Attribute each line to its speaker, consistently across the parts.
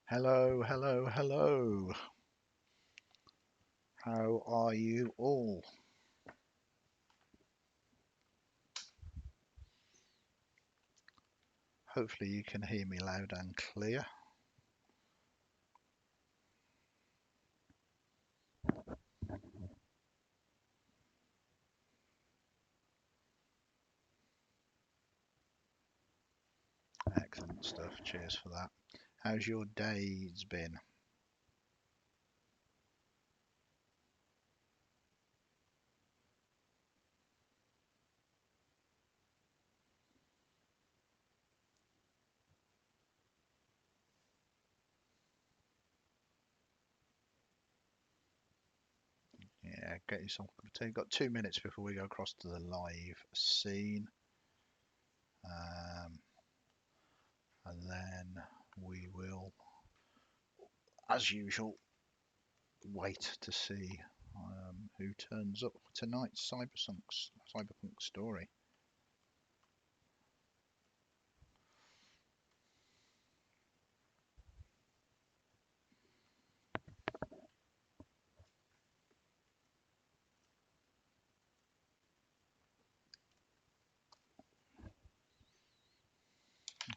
Speaker 1: Hello, hello, hello. How are you all? Hopefully you can hear me loud and clear. Excellent stuff. Cheers for that. How's your days been? Yeah, get you some. You've got 2 minutes before we go across to the live scene. Um, and then we will, as usual, wait to see who turns up for tonight's Cyberpunk story.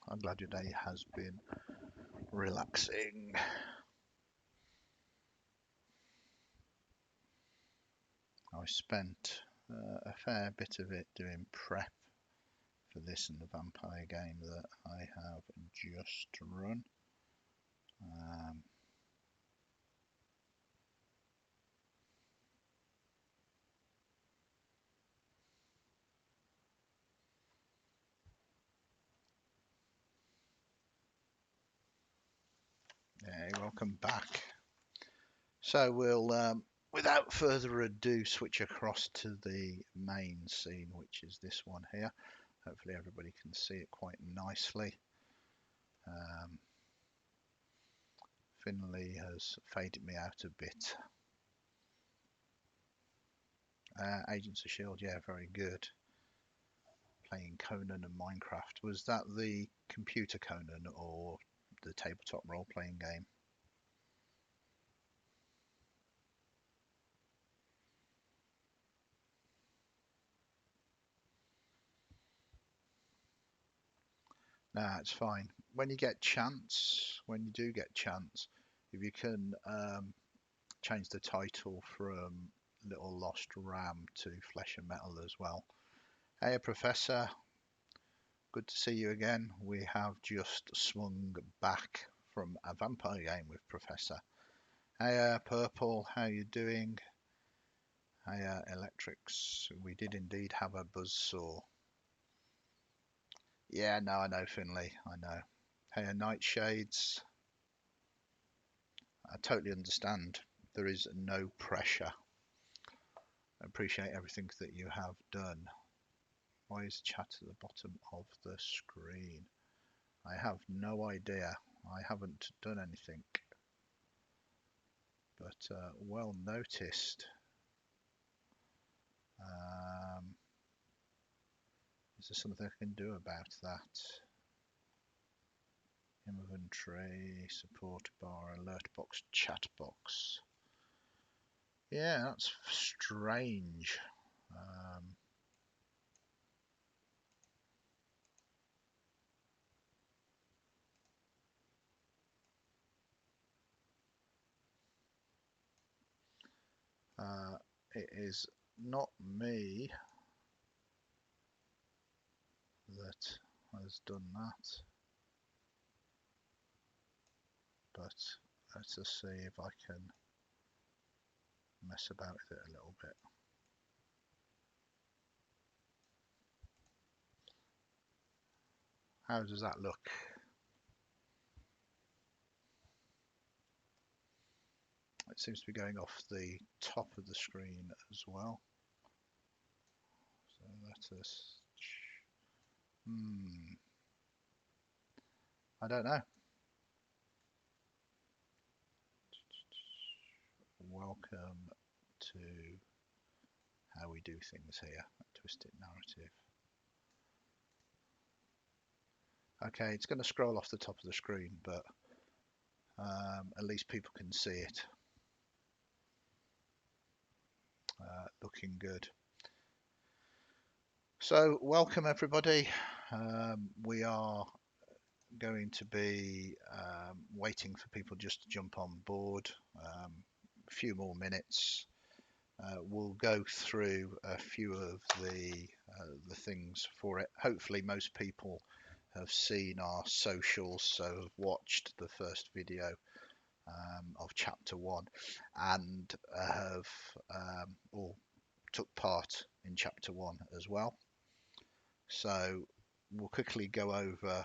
Speaker 1: I'm glad your day has been relaxing. I spent a fair bit of it doing prep for this and the vampire game that I have just run. Um, yeah, welcome back. So we'll, without further ado, switch across to the main scene, which is this one here. Hopefully everybody can see it quite nicely. Um, Finley has faded me out a bit. Agents of Shield, yeah, very good. Playing Conan and Minecraft. Was that the computer Conan or the tabletop role-playing game? Nah, it's fine. When you do get chance, if you can change the title from Little Lost Ram to Flesh and Metal as well. Hey, Professor, good to see you again. We have just swung back from a vampire game with Professor. Hey, Purple, how you doing? Hey, Electrics, we did indeed have a buzzsaw. Yeah, no, I know, Finley, I know. Hey, Nightshades, I totally understand. There is no pressure. I appreciate everything that you have done. Why is chat at the bottom of the screen? I have no idea. I haven't done anything, but well noticed. Um, is there something I can do about that? Inventory, support bar, alert box, chat box. Yeah, that's strange. Um, it is not me that has done that, but let's just see if I can mess about with it a little bit. How does that look? It seems to be going off the top of the screen as well. So let us. Hmm. I don't know. Welcome to how we do things here at Twisted Narrative. Okay, it's going to scroll off the top of the screen, but At least people can see it. Looking good. So welcome everybody. We are going to be waiting for people just to jump on board. A few more minutes. We'll go through a few of the things for it. Hopefully most people have seen our socials, so have watched the first video of chapter 1 and have or took part in chapter 1 as well. So we'll quickly go over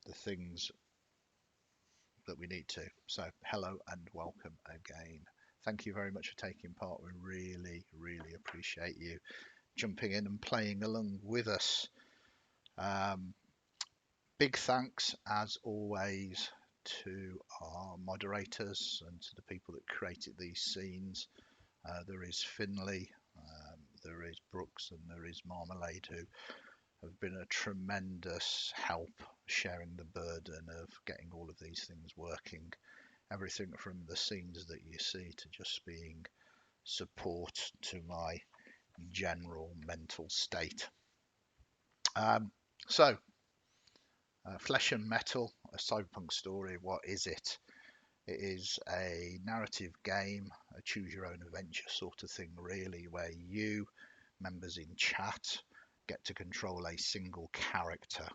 Speaker 1: the things that we need to. So hello and welcome again. Thank you very much for taking part. We really appreciate you jumping in and playing along with us. Big thanks as always to our moderators and to the people that created these scenes. There is Finley, there is Brooks, and there is Marmalade, who have been a tremendous help sharing the burden of getting all of these things working. Everything from the scenes that you see to just being support to my general mental state. So, Flesh and Metal, a cyberpunk story. What is it? It is a narrative game, a choose your own adventure sort of thing, really, where you, members in chat, get to control a single character.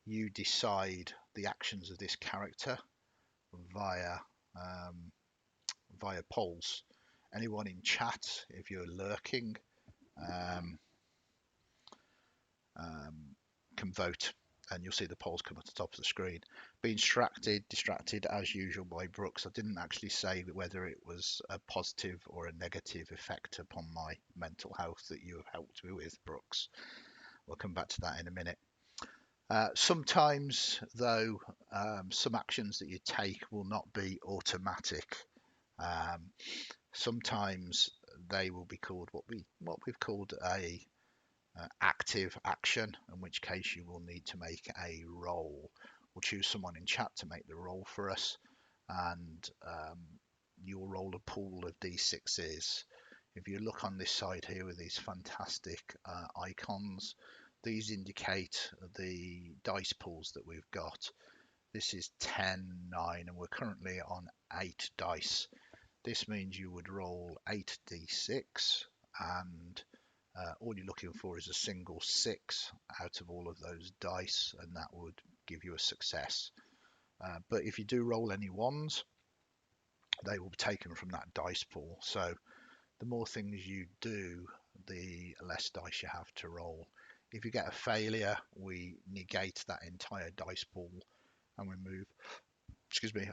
Speaker 1: You decide the actions of this character via polls. Anyone in chat, if you're lurking, can vote, and you'll see the polls come at the top of the screen. Being distracted as usual by Brooks. I didn't actually say whether it was a positive or a negative effect upon my mental health that you have helped me with, Brooks. We'll come back to that in a minute. Sometimes, though, some actions that you take will not be automatic. Sometimes they will be called what we've called a active action, in which case you will need to make a roll. We'll choose someone in chat to make the roll for us, and you'll roll a pool of d6s. If you look on this side here with these fantastic icons, these indicate the dice pools that we've got. This is 10, 9, and we're currently on 8 dice. This means you would roll 8d6, and all you're looking for is a single 6 out of all of those dice, and that would give you a success. But if you do roll any 1s, they will be taken from that dice pool. So the more things you do, the less dice you have to roll. If you get a failure, we negate that entire dice pool and we move,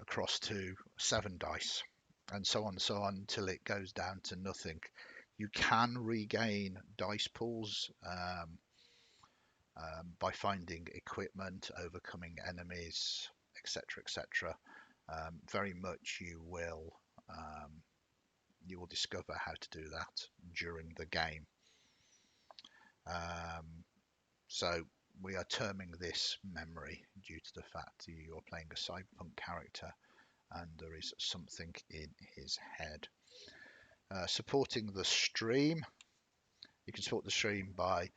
Speaker 1: across to 7 dice, and so on until it goes down to nothing. You can regain dice pools by finding equipment, overcoming enemies, etc. Very much you will discover how to do that during the game. So we are terming this memory due to the fact that you are playing a cyberpunk character and there is something in his head. Supporting the stream. You can support the stream by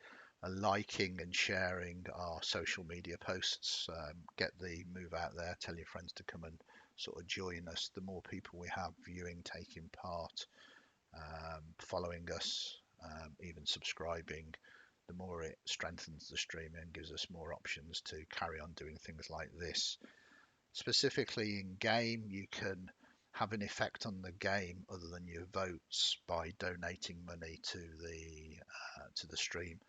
Speaker 1: liking and sharing our social media posts. Get the move out there, tell your friends to come and sort of join us. The more people we have viewing, taking part, following us, even subscribing, the more it strengthens the stream and gives us more options to carry on doing things like this. Specifically in game, you can have an effect on the game other than your votes by donating money to the stream.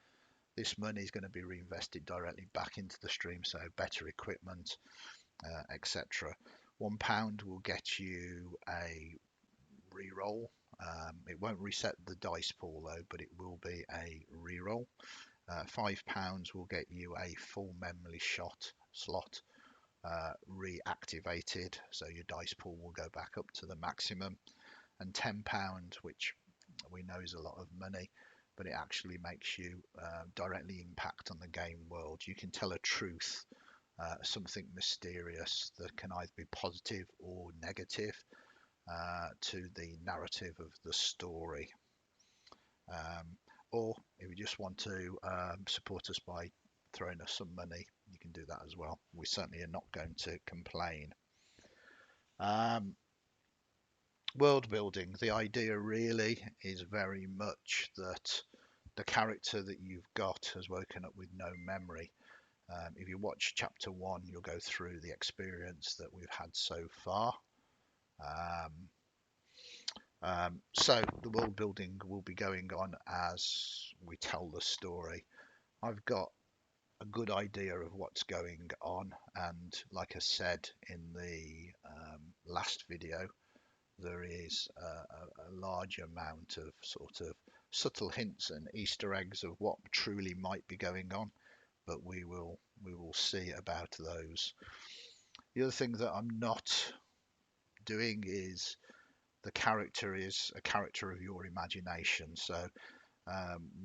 Speaker 1: This money is going to be reinvested directly back into the stream, so better equipment, etc. £1 will get you a reroll. It won't reset the dice pool though, but it will be a reroll. £5 will get you a full memory slot reactivated, so your dice pool will go back up to the maximum. And £10, which we know is a lot of money, but it actually makes you directly impact on the game world. You can tell a truth something mysterious that can either be positive or negative to the narrative of the story. Um, or if you just want to support us by throwing us some money, you can do that as well. We certainly are not going to complain. Um, World building, the idea really is very much that the character that you've got has woken up with no memory. If you watch chapter one, you'll go through the experience that we've had so far. Um, so the world building will be going on as we tell the story. I've got a good idea of what's going on, and like I said in the last video, there is a large amount of sort of subtle hints and Easter eggs of what truly might be going on, but we will see about those. The other thing that I'm not doing is the character is a character of your imagination. So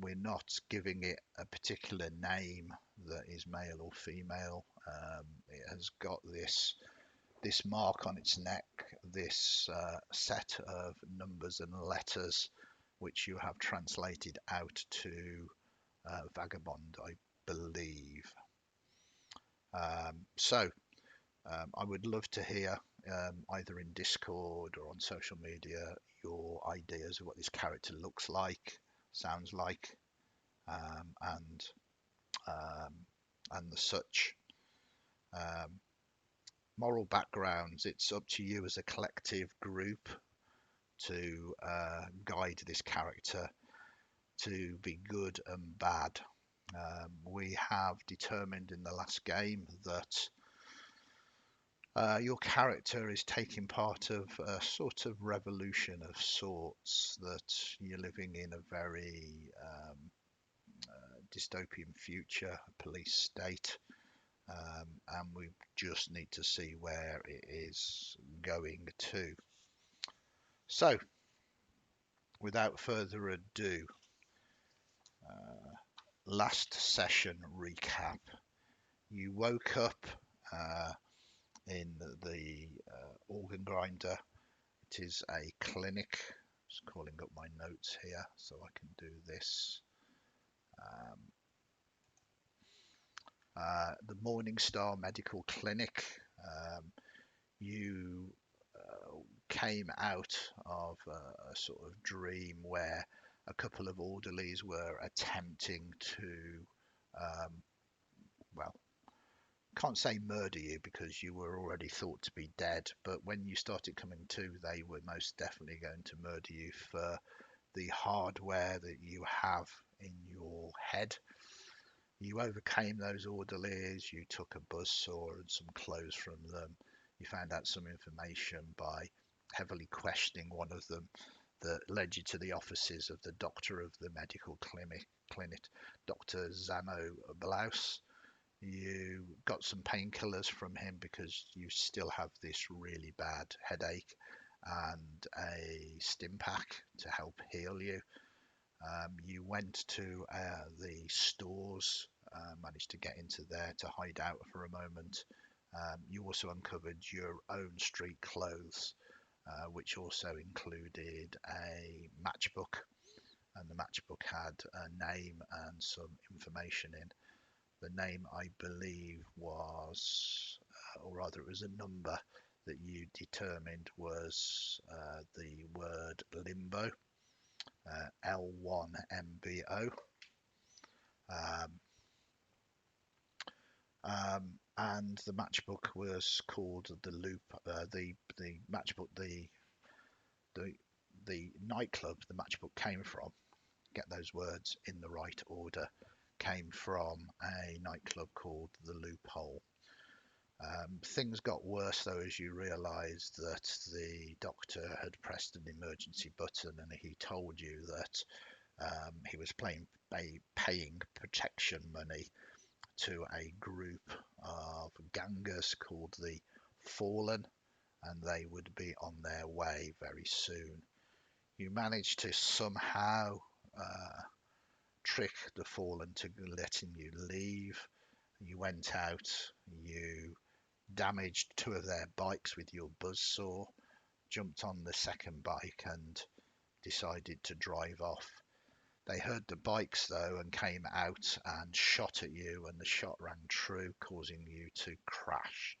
Speaker 1: we're not giving it a particular name that is male or female. It has got this mark on its neck, this set of numbers and letters, which you have translated out to vagabond, I believe. So I would love to hear either in Discord or on social media your ideas of what this character looks like, sounds like, um, and um, and the such. Um, Moral backgrounds. It's up to you as a collective group to guide this character to be good and bad. We have determined in the last game that your character is taking part of a sort of revolution of sorts, that you're living in a very dystopian future, a police state, and we just need to see where it is going to. So, without further ado, last session recap. You woke up in the organ grinder. It is a clinic. Just calling up my notes here so I can do this. The Morning Star Medical Clinic. You came out of a sort of dream where a couple of orderlies were attempting to, well, can't say murder you because you were already thought to be dead, but when you started coming to, they were most definitely going to murder you for the hardware that you have in your head. You overcame those orderlies, you took a buzzsaw and some clothes from them. You found out some information by heavily questioning one of them that led you to the offices of the doctor of the medical clinic, Dr. Zano Blaus. You got some painkillers from him because you still have this really bad headache, and a stim pack to help heal you. You went to the stores, managed to get into there to hide out for a moment. You also uncovered your own street clothes, which also included a matchbook, and the matchbook had a name and some information in. The name, I believe, was, or rather, it was a number that you determined was the word limbo, L1MBO. Um, and the matchbook was called the Loop. The matchbook, the the nightclub the matchbook came from. Get those words in the right order. Came from a nightclub called the Loophole. Things got worse though as you realised that the doctor had pressed an emergency button and he told you that he was paying protection money to a group of gangers called the Fallen, and they would be on their way very soon. You managed to somehow trick the Fallen to letting you leave, You went out, you damaged two of their bikes with your buzzsaw, jumped on the second bike and decided to drive off. They heard the bikes though and came out and shot at you, and the shot rang true, causing you to crash.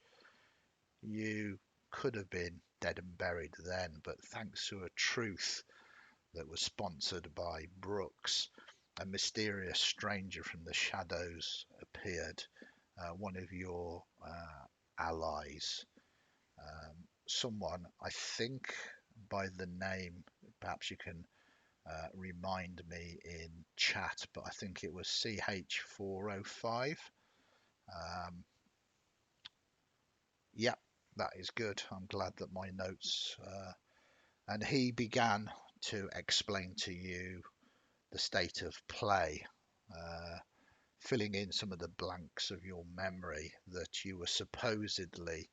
Speaker 1: You could have been dead and buried then, but thanks to a truth that was sponsored by Brooks, a mysterious stranger from the shadows appeared, one of your allies, someone I think by the name, perhaps you can remind me in chat, but I think it was CH405. Yep, that is good. I'm glad that my notes. And he began to explain to you the state of play, filling in some of the blanks of your memory, that you were supposedly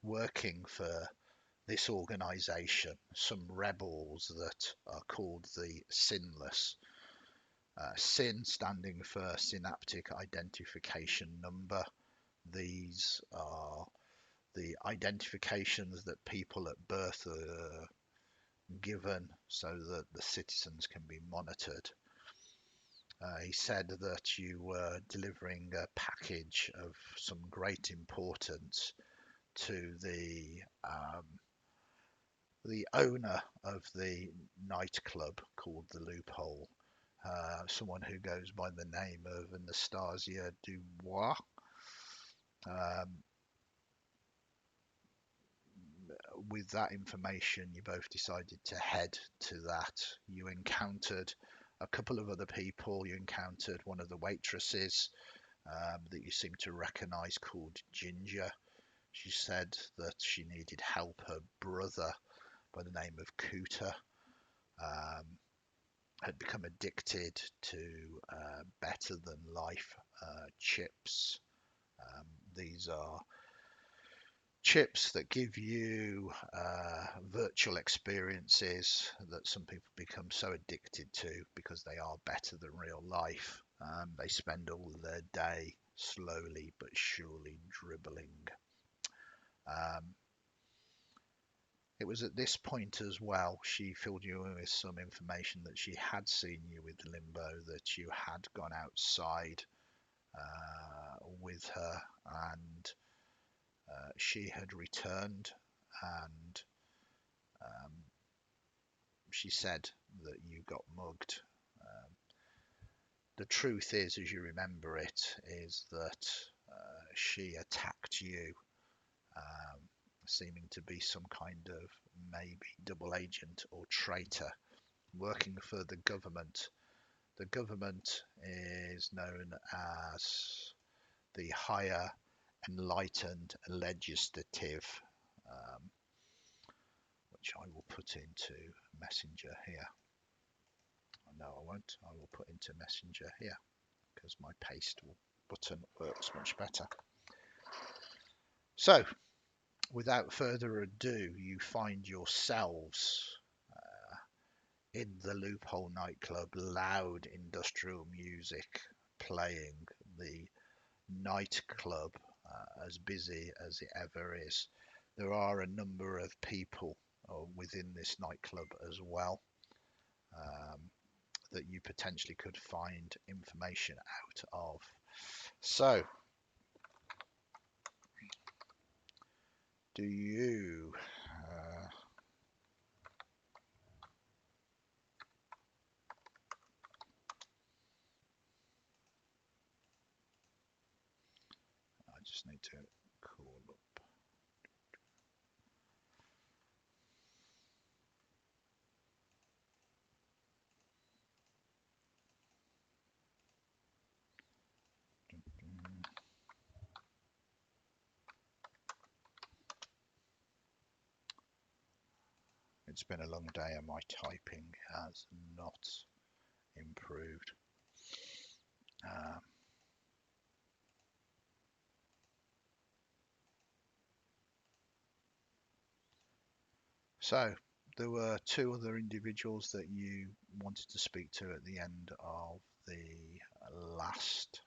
Speaker 1: working for this organization, some rebels that are called the Sinless. SIN standing for Synaptic Identification Number. These are the identifications that people at birth are given so that the citizens can be monitored. He said that you were delivering a package of some great importance to the owner of the nightclub called the Loophole, someone who goes by the name of Anastasia Dubois. Um, with that information, you both decided to head to that. You encountered a couple of other people. You encountered one of the waitresses that you seem to recognize, called Ginger. She said that she needed help. Her brother, by the name of Cooter, had become addicted to better than life chips. These are chips that give you virtual experiences that some people become so addicted to because they are better than real life. They spend all of their day slowly but surely dribbling. It was at this point as well she filled you in with some information that she had seen you with Limbo, that you had gone outside with her, and she had returned, and she said that you got mugged. The truth is, as you remember it, is that she attacked you, seeming to be some kind of maybe double agent or traitor working for the government. The government is known as the Higher Enlightened Legislative, which I will put into Messenger here. No, I won't. I will put into Messenger here because my paste button works much better. So, without further ado, you find yourselves in the Loophole nightclub, loud industrial music playing, the nightclub as busy as it ever is. There are a number of people within this nightclub as well that you potentially could find information out of. So, do you I just need to call up. It's been a long day and my typing has not improved. So there were two other individuals that you wanted to speak to at the end of the last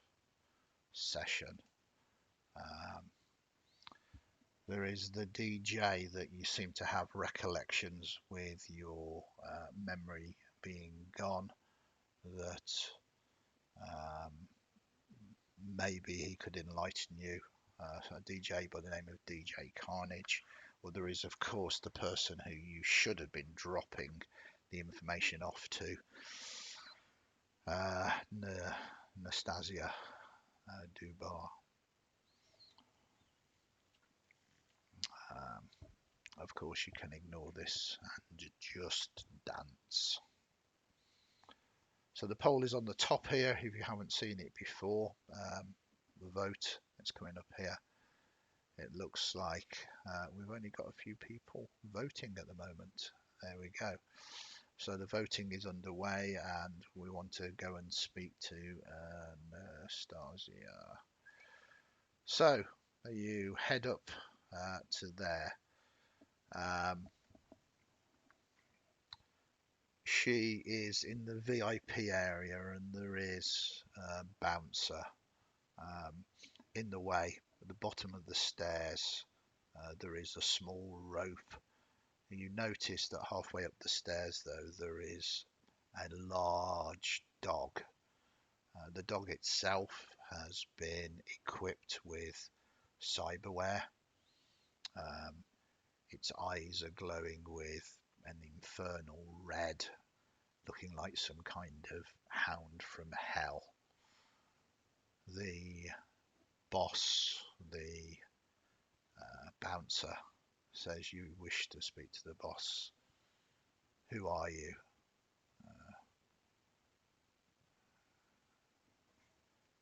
Speaker 1: session. Um, there is the DJ that you seem to have recollections with your memory being gone, that um, maybe he could enlighten you. A DJ by the name of DJ Carnage. Or there is, of course, the person who you should have been dropping the information off to, uh, Nastasia Dubar. Um, of course, you can ignore this and just dance. So the poll is on the top here. If you haven't seen it before, the vote is coming up here. It looks like we've only got a few people voting at the moment. There we go. So the voting is underway, and we want to go and speak to Anastasia. So you head up to there. She is in the VIP area, and there is a bouncer in the way. At the bottom of the stairs, there is a small rope. You notice that halfway up the stairs, though, there is a large dog. The dog itself has been equipped with cyberware. Um, its eyes are glowing with an infernal red, looking like some kind of hound from hell. The boss, the bouncer, says you wish to speak to the boss. Who are you?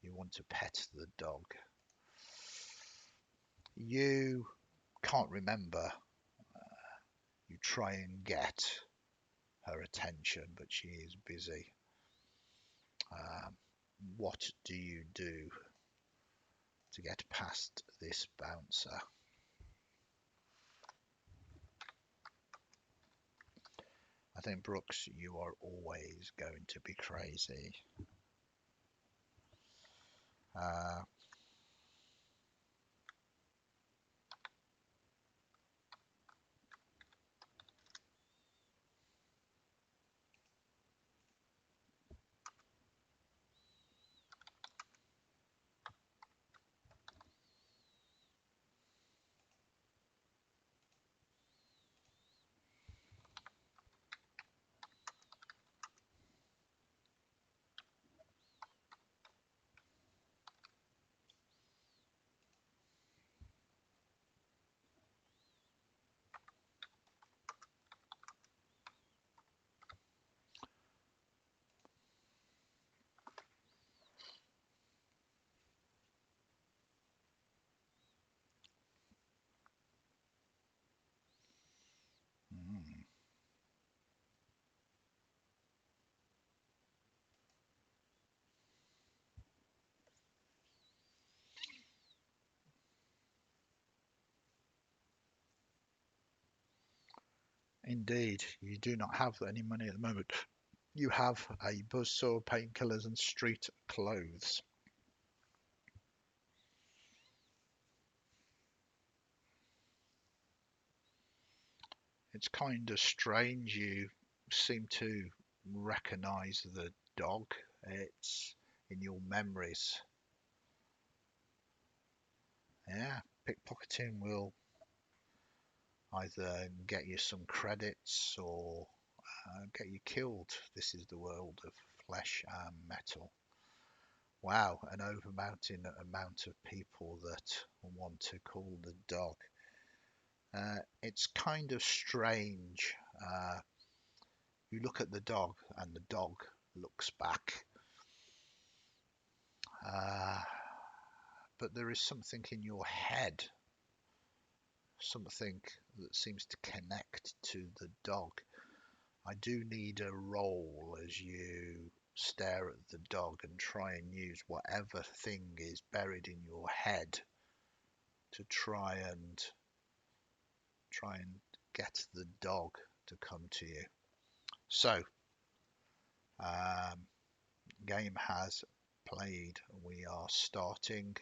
Speaker 1: You want to pet the dog. You can't remember. You try and get her attention, but she is busy. What do you do to get past this bouncer? I think, Brooks, you are always going to be crazy. Uh, hmm. Indeed, you do not have any money at the moment. You have a buzzsaw, painkillers, and street clothes. It's kind of strange. You seem to recognize the dog. It's in your memories. Yeah, pickpocketing will either get you some credits or get you killed. This is the world of flesh and metal. Wow, an overmounting amount of people that want to call the dog. It's kind of strange. You look at the dog, and the dog looks back. Uh, but there is something in your head, something that seems to connect to the dog. I do need a roll as you stare at the dog and try and use whatever thing is buried in your head to try and get the dog to come to you. So, game has played. We are starting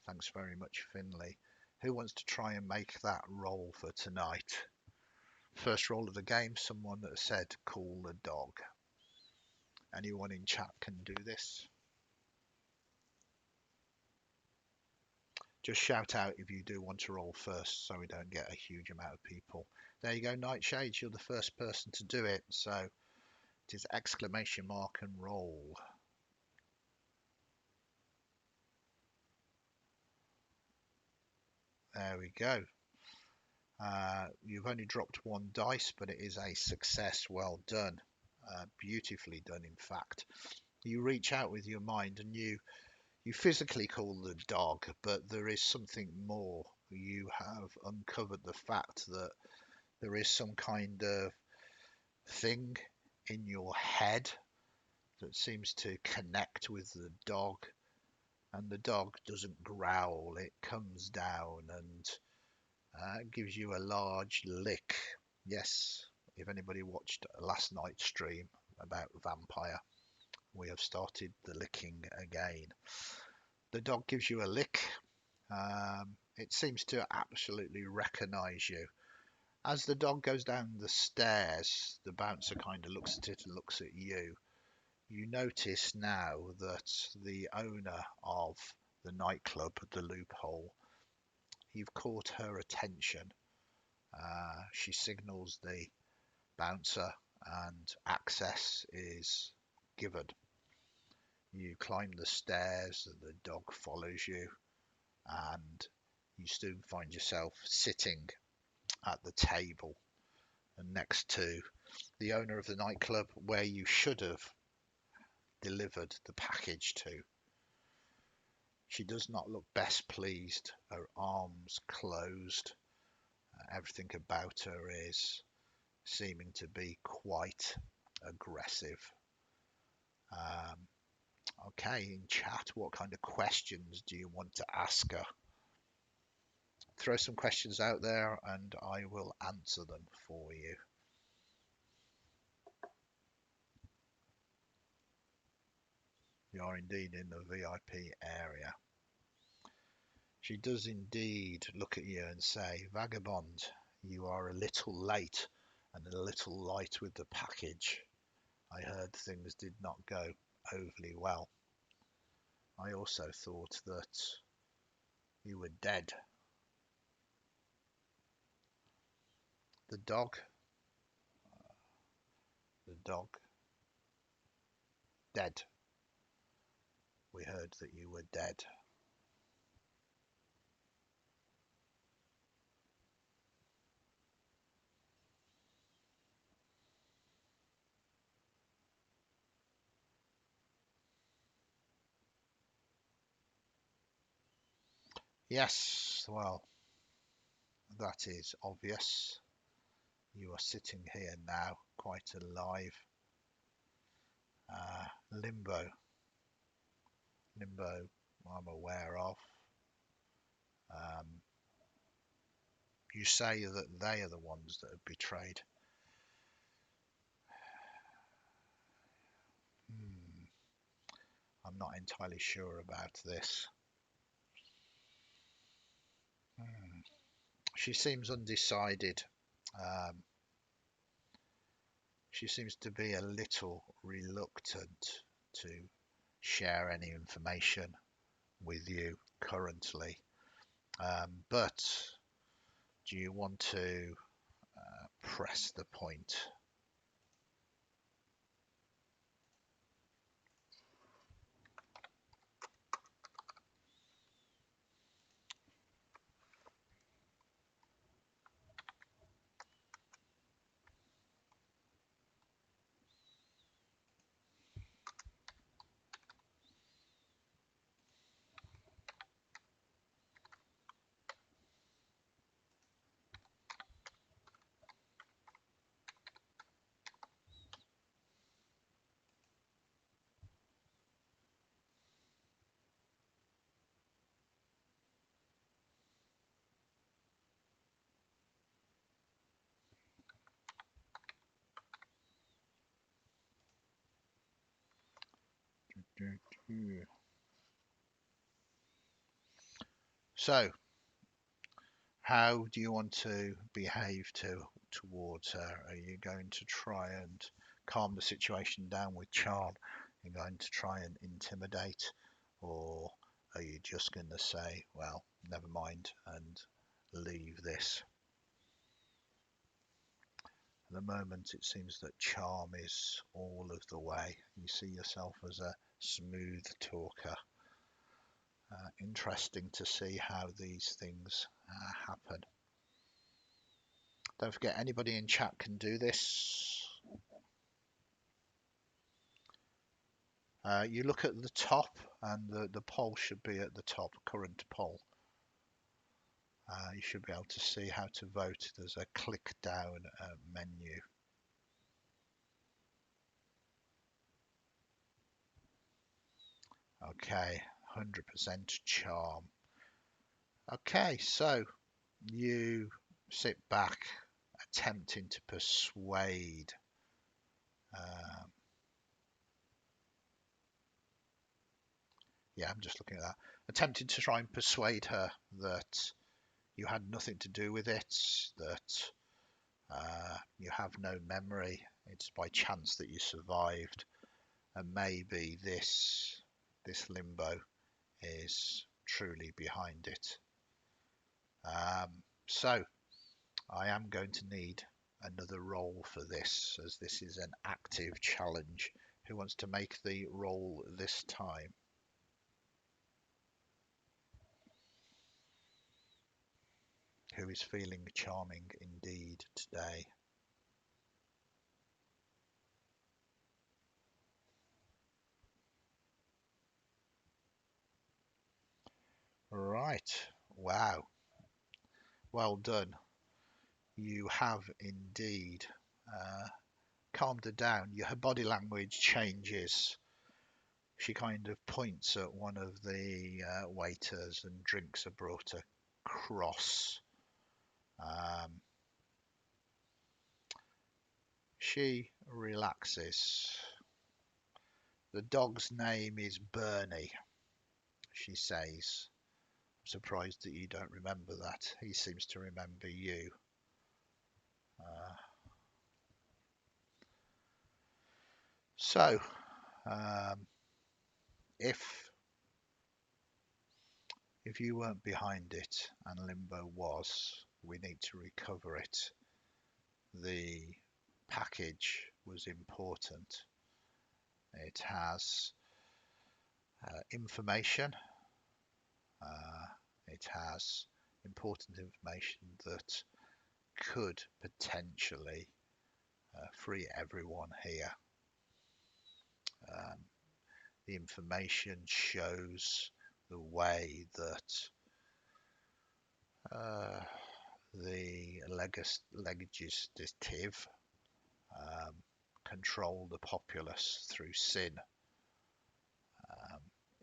Speaker 1: Thanks very much, Finley. Who wants to try and make that roll for tonight? First roll of the game, someone that said call the dog. Anyone in chat can do this. Just shout out if you do want to roll first so we don't get a huge amount of people. There you go, Nightshades, you're the first person to do it. So it is exclamation mark and roll. There we go. You've only dropped one dice, but it is a success. Well done. Beautifully done, in fact. You reach out with your mind and you physically call the dog, but there is something more. You have uncovered the fact that there is some kind of thing in your head that seems to connect with the dog, and the dog doesn't growl, it comes down and gives you a large lick. Yes, if anybody watched last night's stream about vampire, we have started the licking again. The dog gives you a lick. It seems to absolutely recognize you. As the dog goes down the stairs, the bouncer kind of looks at it and looks at you. You notice now that the owner of the nightclub, the Loophole, you've caught her attention. She signals the bouncer and access is given. You climb the stairs and the dog follows you, and you soon find yourself sitting at the table and next to the owner of the nightclub where you should have delivered the package to. She does not look best pleased, her arms closed. Everything about her is seeming to be quite aggressive. Okay, in chat, what kind of questions do you want to ask her? Throw some questions out there and I will answer them for you. You are indeed in the VIP area. She does indeed look at you and say, Vagabond, you are a little late and a little light with the package. I heard things did not go overly well. I also thought that you were dead. The dog, dead. We heard that you were dead. Yes, well, that is obvious. You are sitting here now, quite alive. Limbo, I'm aware of. You say that they are the ones that have betrayed. I'm not entirely sure about this. She seems undecided. She seems to be a little reluctant to share any information with you currently. But do you want to press the point? So, how do you want to behave towards her? Are you going to try and calm the situation down with charm? Are you going to try and intimidate? Or are you just going to say, well, never mind, and leave this? At the moment, it seems that charm is all of the way. You see yourself as a smooth talker. Interesting to see how these things happen. Don't forget, anybody in chat can do this. You look at the top, and the poll should be at the top, current poll. You should be able to see how to vote. There's a click down menu. Okay, 100% charm. Okay, so you sit back, attempting to persuade. Yeah, I'm just looking at that. Attempting to try and persuade her that you had nothing to do with it, that you have no memory, it's by chance that you survived, and maybe this limbo is truly behind it. So I am going to need another roll for this, as this is an active challenge. Who wants to make the roll this time? Who is feeling charming indeed today? Right. Wow. Well done. You have indeed calmed her down. Her body language changes. She kind of points at one of the waiters, and drinks are brought across. She relaxes. The dog's name is Bernie, she says. I'm surprised that you don't remember that. He seems to remember you. Uh, so, um, if you weren't behind it and Limbo was, we need to recover it. The package was important. It has information. Uh, it has important information that could potentially free everyone here. Um, the information shows the way that the legislative control the populace through sin.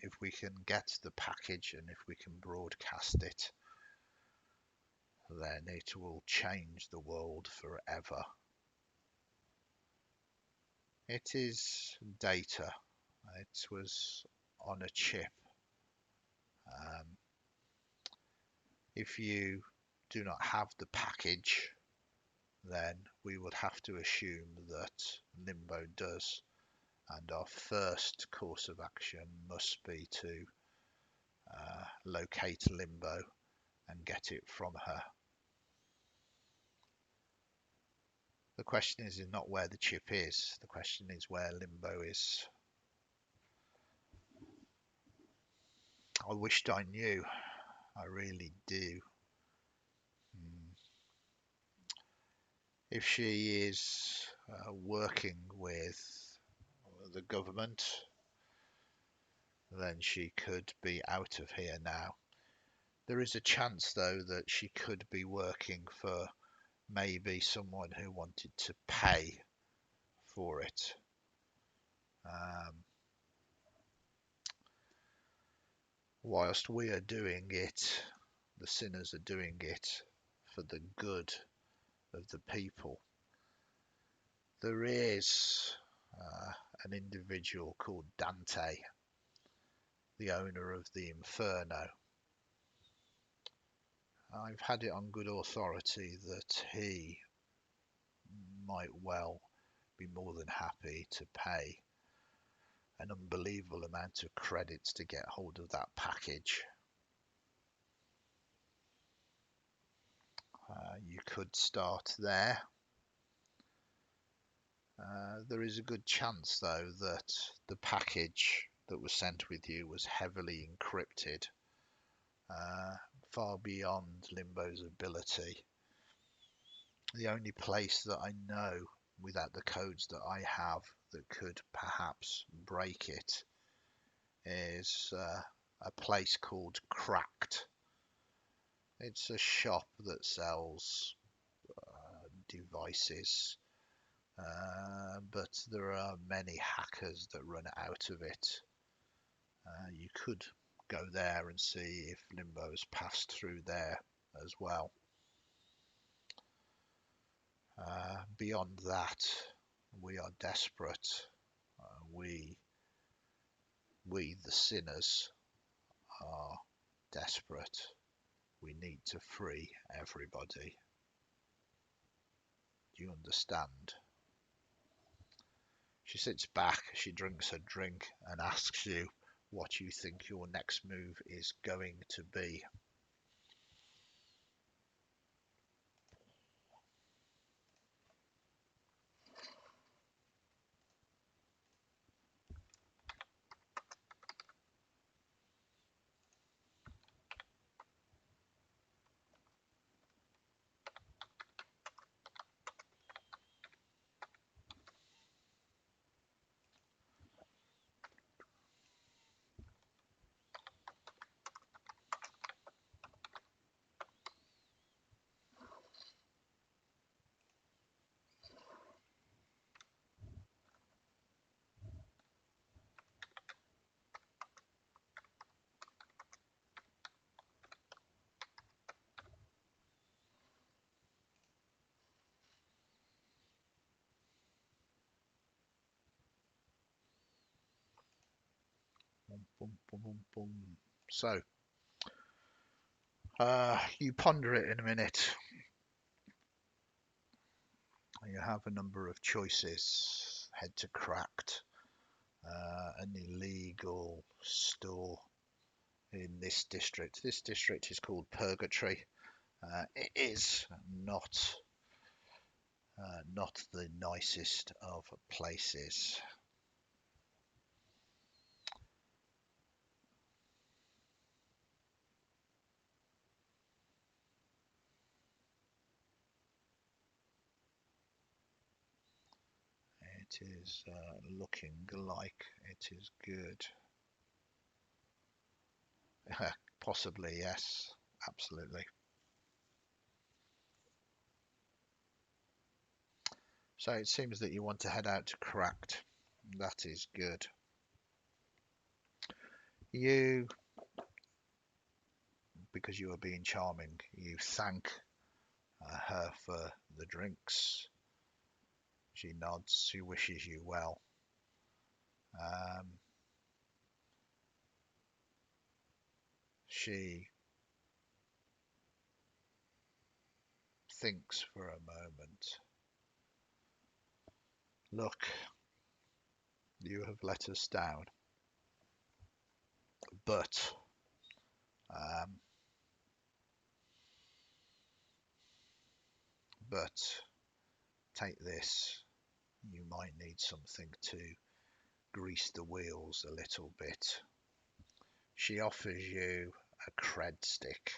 Speaker 1: If we can get the package and if we can broadcast it, then it will change the world forever. It is data. It was on a chip. If you do not have the package, then we would have to assume that Limbo does. And our first course of action must be to locate Limbo and get it from her. The question is not where the chip is, the question is where Limbo is. I wished I knew. I really do. If she is working with the government, then she could be out of here now. There is a chance, though, that she could be working for maybe someone who wanted to pay for it. Whilst we are doing it, the sinners are doing it for the good of the people. There is an individual called Dante, the owner of the Inferno. I've had it on good authority that he might well be more than happy to pay an unbelievable amount of credits to get hold of that package. You could start there. There is a good chance, though, that the package that was sent with you was heavily encrypted, far beyond Limbo's ability. The only place that I know without the codes that I have that could perhaps break it is a place called Cracked. It's a shop that sells devices, but there are many hackers that run out of it. You could go there and see if Limbo's passed through there as well. Beyond that, we are desperate. We the sinners are desperate. We need to free everybody. Do you understand? She sits back, she drinks her drink and asks you what you think your next move is going to be. Boom, boom, boom, boom, boom. So, you ponder it in a minute. You have a number of choices. Head to Cracked, an illegal store in this district. This district is called Purgatory. It is not the nicest of places. It is looking like it is good. Possibly, yes, absolutely. So it seems that you want to head out to Cracked. That is good. You, because you are being charming, you thank her for the drinks. She nods, she wishes you well. Um, she thinks for a moment. Look, you have let us down, but um, but take this. You might need something to grease the wheels a little bit. She offers you a cred stick.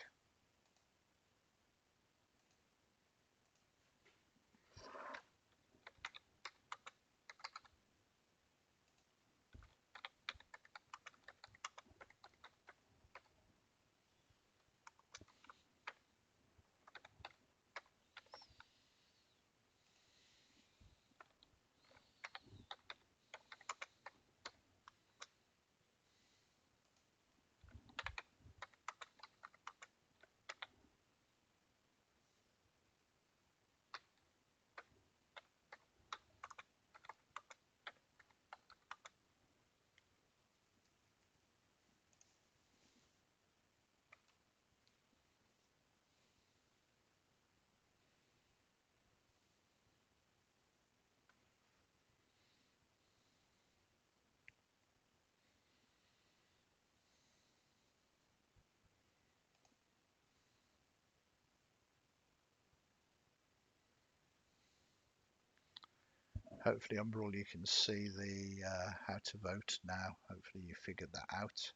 Speaker 1: Hopefully, Umbrel, you can see the how to vote now. Hopefully, you figured that out.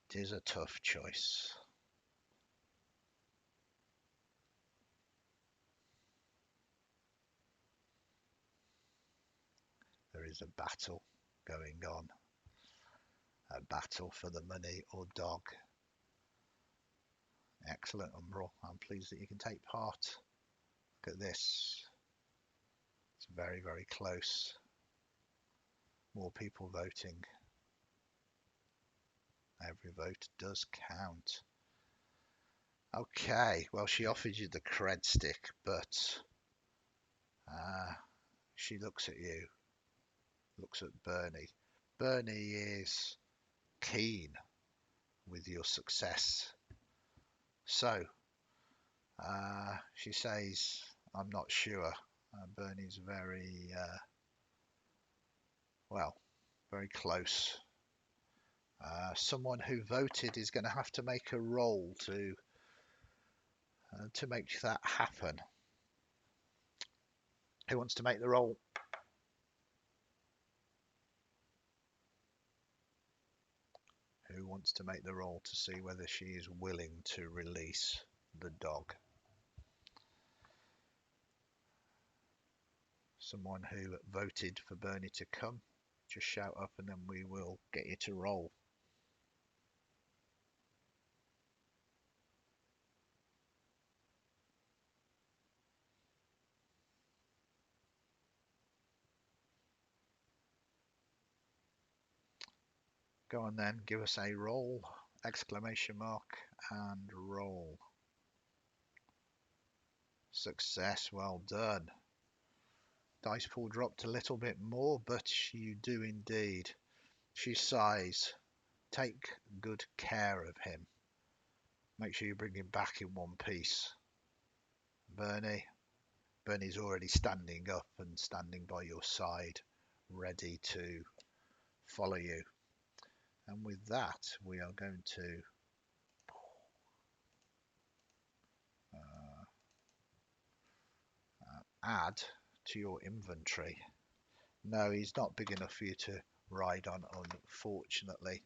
Speaker 1: It is a tough choice. There is a battle going on. A battle for the money or dog. Excellent, Umbrel. I'm pleased that you can take part. Look at this. It's very, very close. More people voting. Every vote does count. Okay, well, she offered you the cred stick, but she looks at you, looks at Bernie. Bernie is keen with your success. So she says, I'm not sure. Bernie's very, well, very close. Someone who voted is going to have to make a roll to make that happen. Who wants to make the roll? Who wants to make the roll to see whether she is willing to release the dog? Someone who voted for Bernie to come, just shout up and then we will get you to roll. Go on then, give us a roll, exclamation mark, and roll. Success, well done. Dice pool dropped a little bit more, but you do indeed. She sighs. Take good care of him. Make sure you bring him back in one piece. Bernie's already standing up and standing by your side, ready to follow you. And with that, we are going to add to your inventory. No, he's not big enough for you to ride on, unfortunately.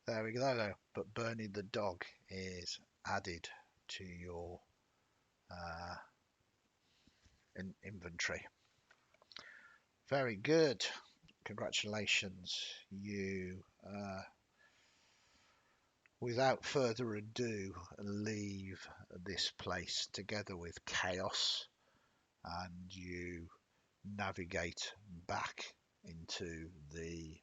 Speaker 1: There we go, though. But Bernie the dog is added to your inventory. Very good. Congratulations. You, without further ado, leave this place together with Chaos, and you navigate back into the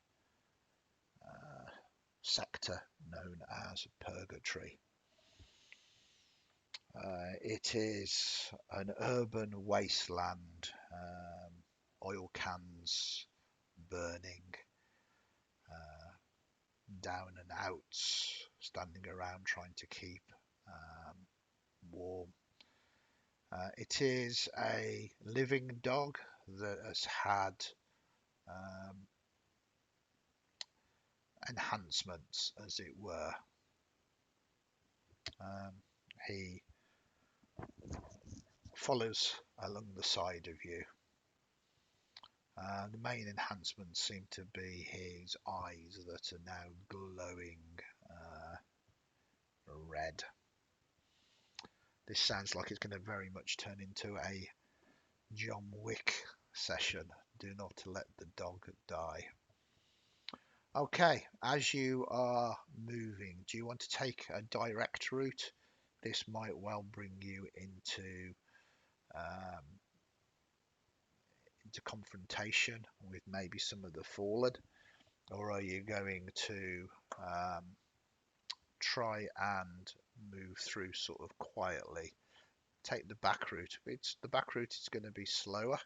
Speaker 1: sector known as Purgatory. It is an urban wasteland, oil cans burning, down and outs standing around trying to keep warm. It is a living dog that has had enhancements, as it were. He follows along the side of you. The main enhancements seem to be his eyes that are now glowing red. This sounds like it's going to very much turn into a John Wick session. Do not let the dog die. Okay, as you are moving, do you want to take a direct route? This might well bring you into confrontation with maybe some of the fallen, or are you going to try and move through sort of quietly? Take the back route. The back route is going to be slower.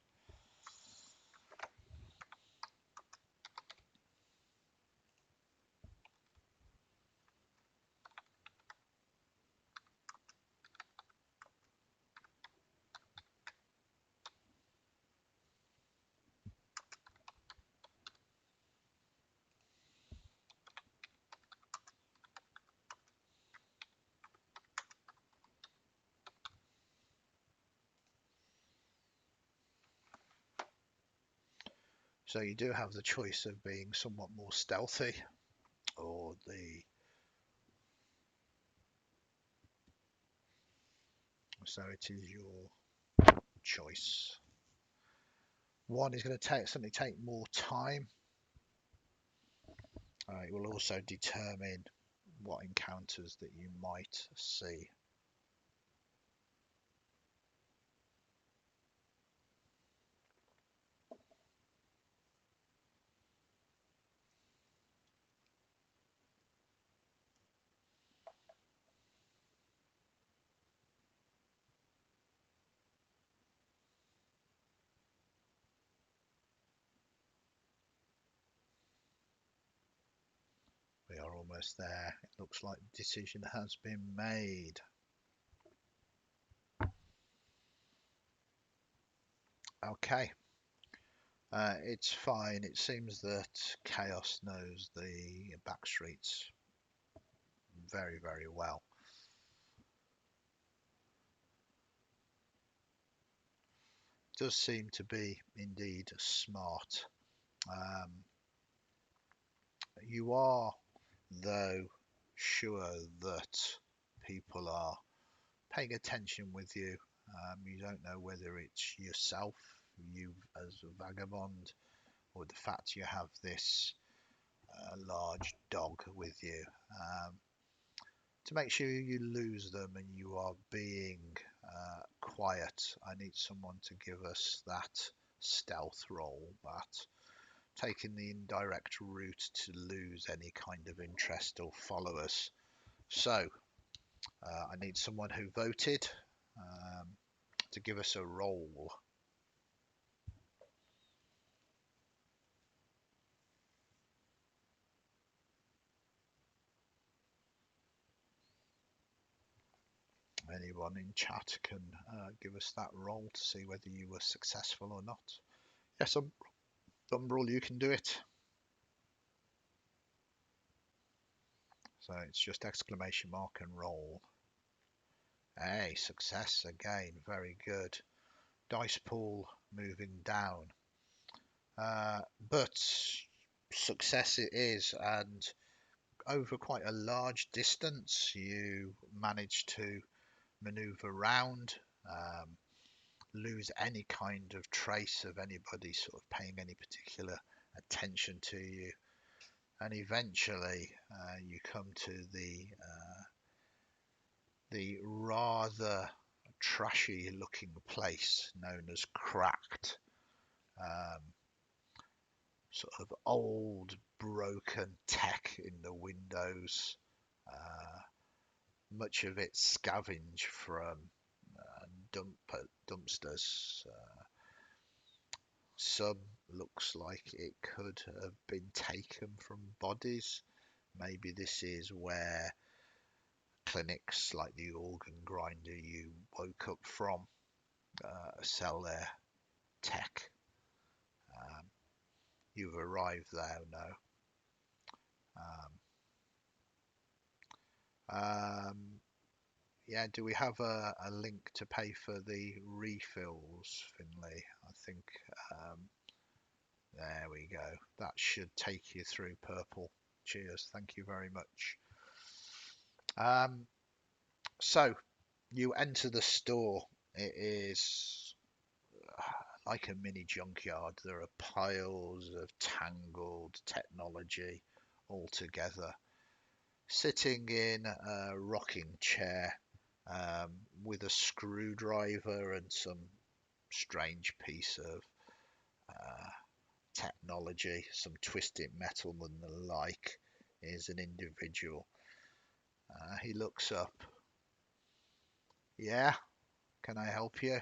Speaker 1: So you do have the choice of being somewhat more stealthy, or the so it is your choice. One is going to certainly take more time. It will also determine what encounters that you might see. We are almost there. It looks like the decision has been made. Okay, it's fine. It seems that Chaos knows the back streets very, very well. Does seem to be indeed smart. Um, you are, though, sure that people are paying attention with you. You don't know whether it's yourself, you as a vagabond, or the fact you have this large dog with you. To make sure you lose them and you are being quiet, I need someone to give us that stealth roll, but taking the indirect route to lose any kind of interest or followers. So I need someone who voted to give us a roll. Anyone in chat can give us that roll to see whether you were successful or not. Yes, Umbrel, you can do it. So it's just exclamation mark and roll. Hey, success again. Very good. Dice pool moving down. But success it is, and over quite a large distance, you manage to maneuver around, lose any kind of trace of anybody sort of paying any particular attention to you, and eventually you come to the rather trashy looking place known as Cracked. Um, Sort of old broken tech in the windows, uh, much of it scavenged from dumpsters. Some looks like it could have been taken from bodies. Maybe this is where clinics like the organ grinder you woke up from sell their tech. Um, you've arrived there now. Um, yeah, do we have a link to pay for the refills, Finley? I think there we go. That should take you through purple. Cheers. Thank you very much. Um, so you enter the store. It is like a mini junkyard. There are piles of tangled technology all together. Sitting in a rocking chair with a screwdriver and some strange piece of uh, technology, some twisted metal and the like, is an individual. He looks up. Yeah, can I help you?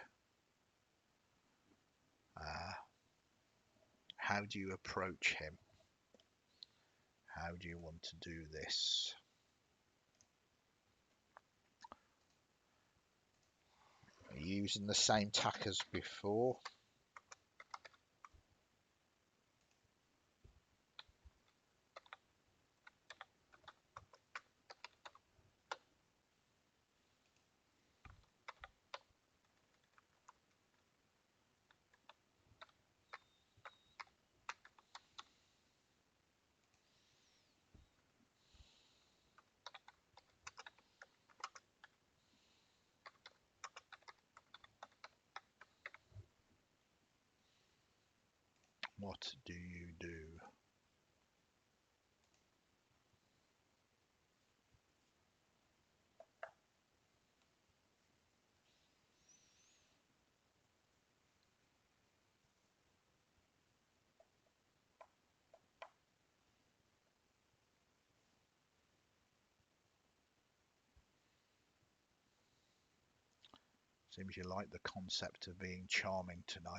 Speaker 1: Uh, how do you approach him? How do you want to do this? Are you using the same tack as before? What do you do? Seems you like the concept of being charming tonight.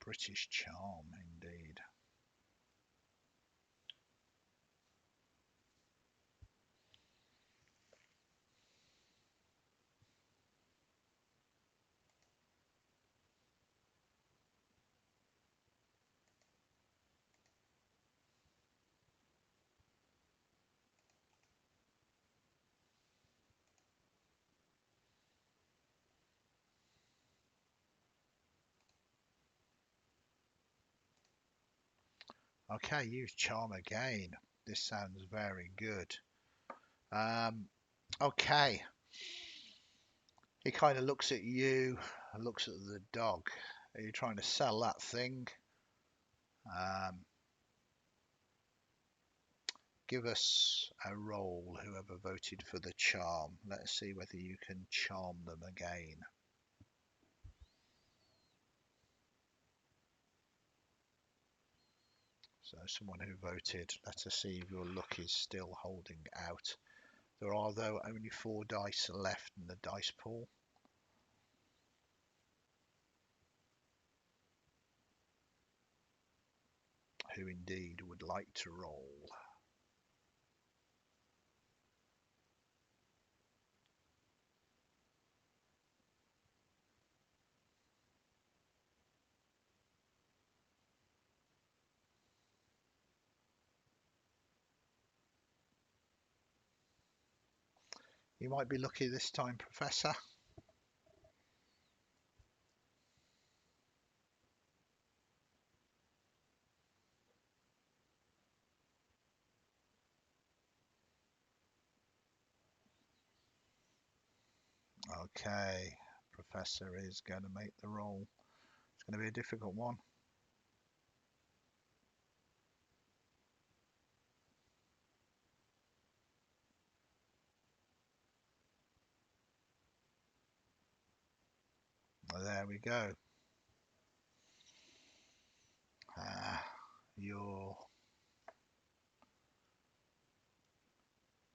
Speaker 1: British charm, indeed. Okay, use charm again. This sounds very good. Okay. He kind of looks at you, looks at the dog. Are you trying to sell that thing? Um, Give us a roll, whoever voted for the charm. Let's see whether you can charm them again. So someone who voted, let us see if your luck is still holding out. There are, though, only 4 dice left in the dice pool. Who indeed would like to roll? You might be lucky this time, Professor. Okay, Professor is going to make the roll. It's going to be a difficult one. There we go. Your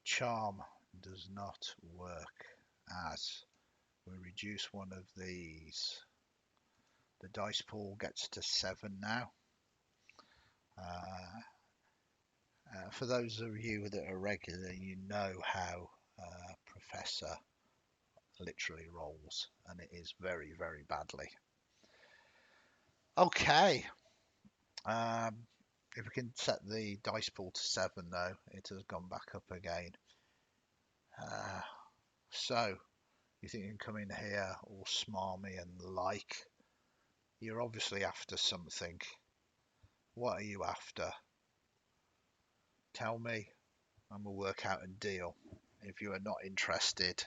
Speaker 1: charm does not work as we reduce one of these. The dice pool gets to 7 now. For those of you that are regular, you know how Professor literally rolls, and it is very, very badly. Okay. If we can set the dice pool to 7, though, it has gone back up again. So, you think you can come in here all smarmy and like? You're obviously after something. What are you after? Tell me, and we'll work out a deal. If you are not interested,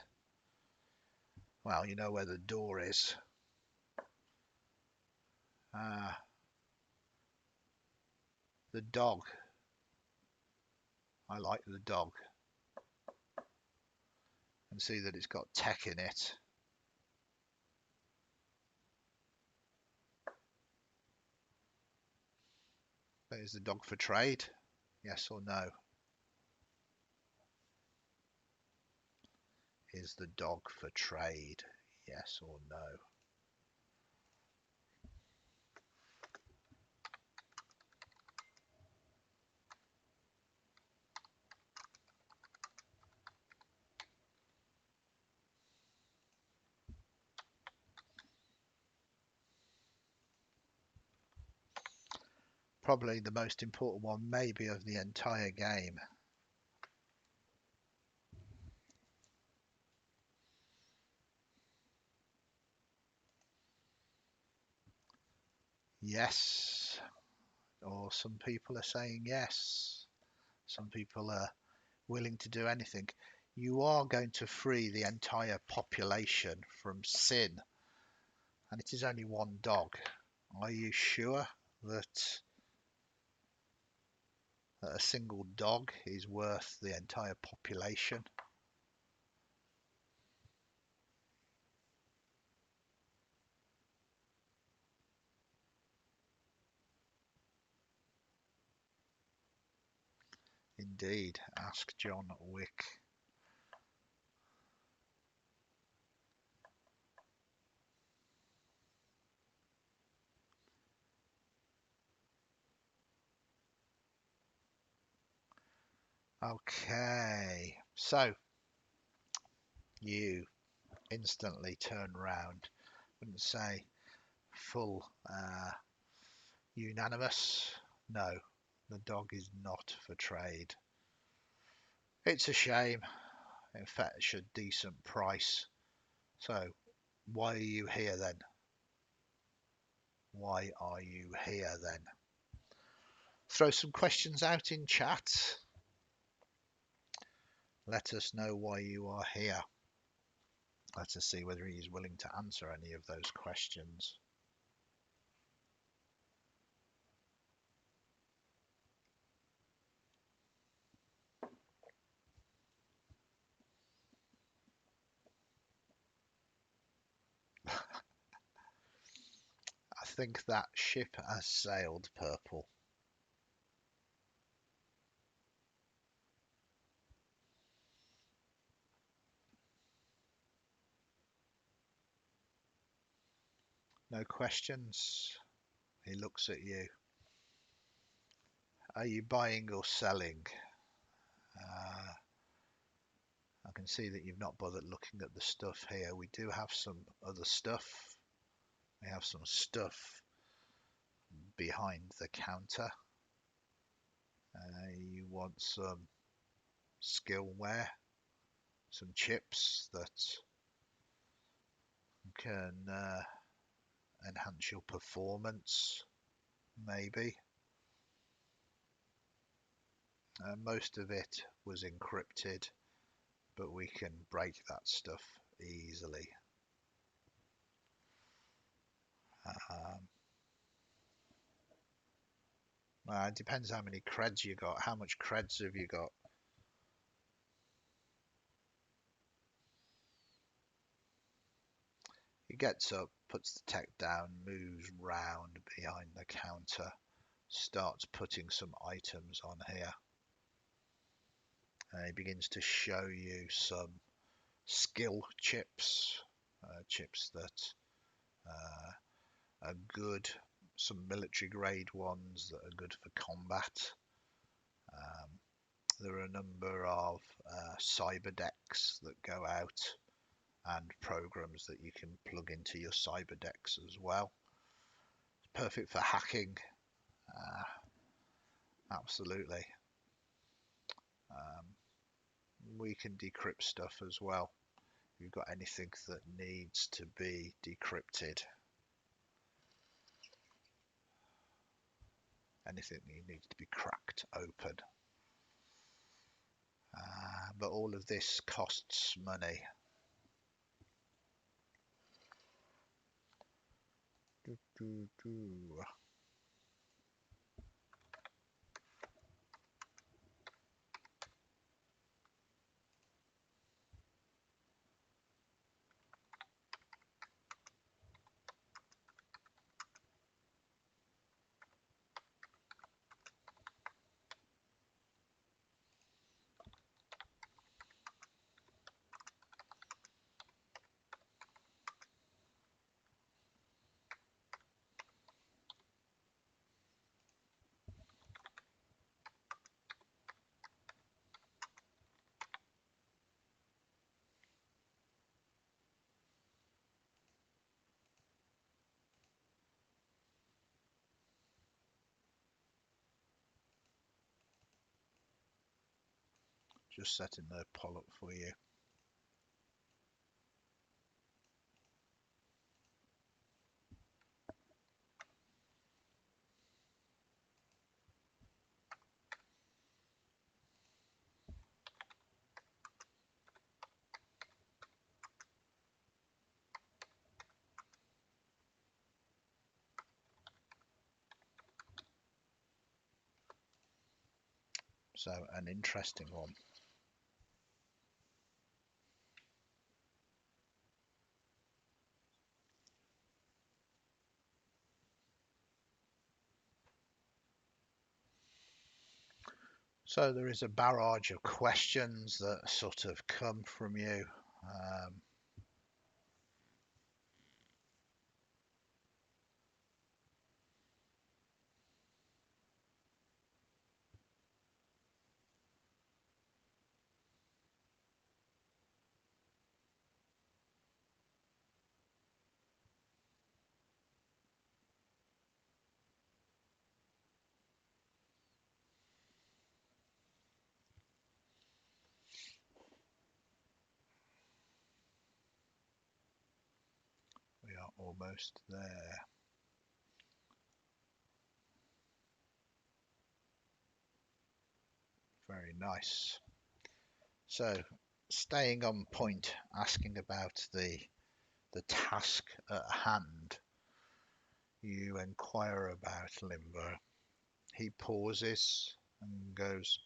Speaker 1: well, you know where the door is. The dog. I like the dog. And see that it's got tech in it. But is the dog for trade? Yes or no? Is the dog for trade? Yes or no? Probably the most important one, maybe, of the entire game. Yes. Or some people are saying yes. Some people are willing to do anything. You are going to free the entire population from sin. And it is only one dog. Are you sure that a single dog is worth the entire population? Indeed, ask John Wick. Okay, so you instantly turn round. Wouldn't say full unanimous. No, the dog is not for trade. It's a shame. It fetch a decent price. So, why are you here then? Why are you here then? Throw some questions out in chat. Let us know why you are here. Let us see whether he is willing to answer any of those questions. I think that ship has sailed, Purple. No questions. He looks at you. Are you buying or selling? I can see that you've not bothered looking at the stuff here. We do have some other stuff. We have some stuff behind the counter. You want some skillware, some chips that can enhance your performance, maybe. Most of it was encrypted, but we can break that stuff easily. It depends how many creds you got. How much creds have you got? He gets up, puts the tech down, moves round behind the counter, starts putting some items on here. And he begins to show you some skill chips, chips that are good, some military grade ones that are good for combat. There are a number of cyber decks that go out and programs that you can plug into your cyber decks as well. It's perfect for hacking, absolutely. We can decrypt stuff as well. If you've got anything that needs to be decrypted, anything that needs to be cracked open. But all of this costs money. Just setting the poll up for you. So an interesting one. So there is a barrage of questions that sort of come from you. We are almost there. Very nice. So staying on point, asking about the task at hand, you inquire about Limbo. He pauses and goes,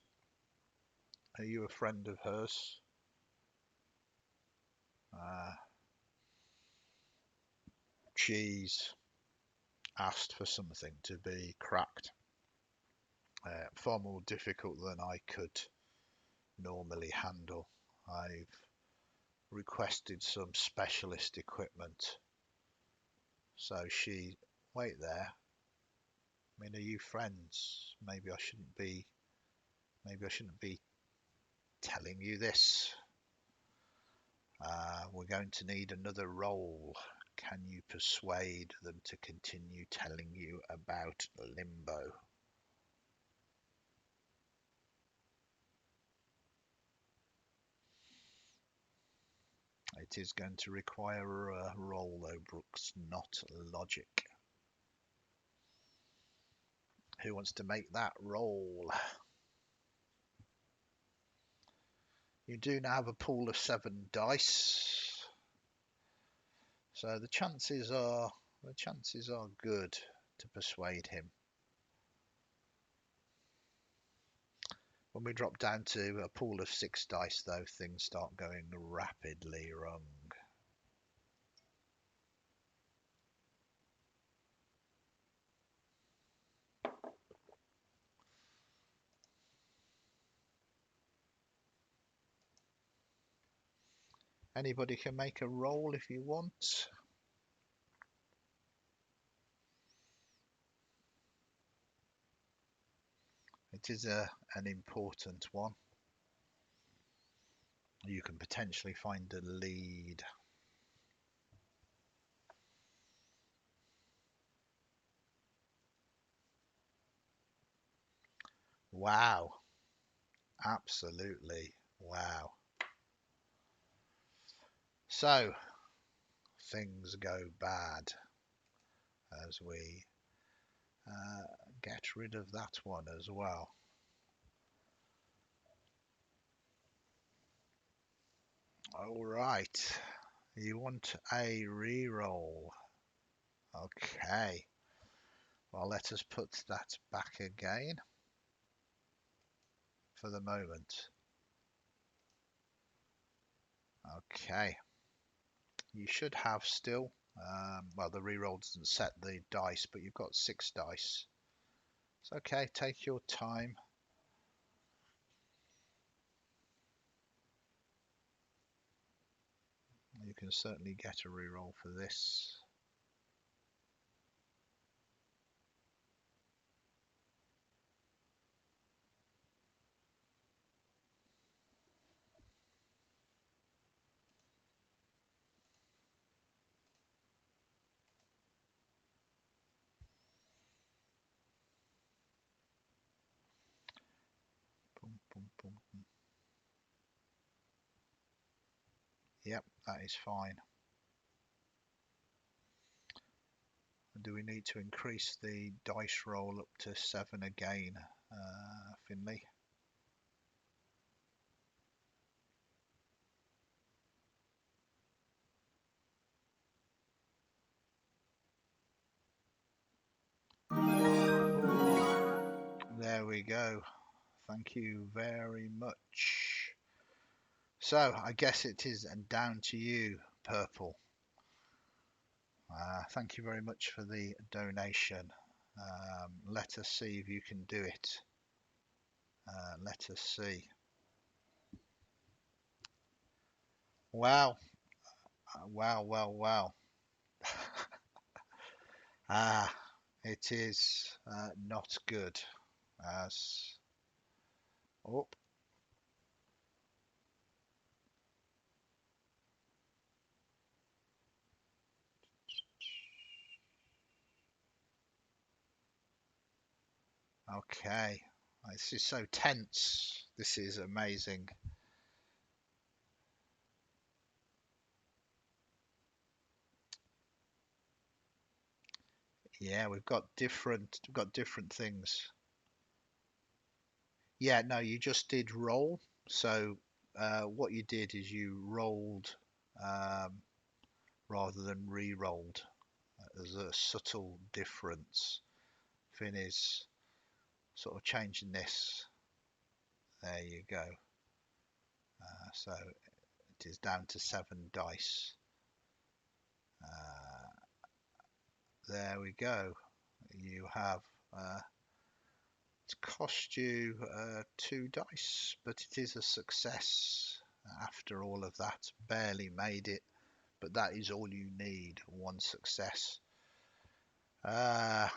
Speaker 1: "Are you a friend of hers?" Uh, she's asked for something to be cracked. Far more difficult than I could normally handle. I've requested some specialist equipment. So she, wait there. I mean, are you friends? Maybe I shouldn't be telling you this. We're going to need another role. Can you persuade them to continue telling you about Limbo? It is going to require a role, though, Brooks, not logic. Who wants to make that roll? You do now have a pool of 7 dice, so the chances are good to persuade him. When we drop down to a pool of 6 dice, though, things start going rapidly wrong. Anybody can make a roll if you want. It is an important one. You can potentially find a lead. Wow. Absolutely. Wow. So, things go bad as we uh, get rid of that one as well. All right. You want a re-roll. Okay. Well, let us put that back again for the moment. Okay. You should have still, well, the re-roll doesn't set the dice, but you've got 6 dice. It's okay, take your time. You can certainly get a re-roll for this. Boom, boom, boom. Yep, that is fine. Do we need to increase the dice roll up to 7 again, Finley? There we go. Thank you very much. So I guess it is down to you, Purple. Thank you very much for the donation. Let us see if you can do it. Let us see. Wow. Wow, wow, wow. Ah, it is not good. As oh, okay. This is so tense. This is amazing. Yeah, we've got different things. Yeah, no, you just did roll. So what you did is you rolled um, rather than re-rolled. There's a subtle difference. Finn is sort of changing this. There you go. So it is down to 7 dice. Uh, there we go. You have it's cost you 2 dice, but it is a success after all of that. Barely made it, but that is all you need. One success. Uh,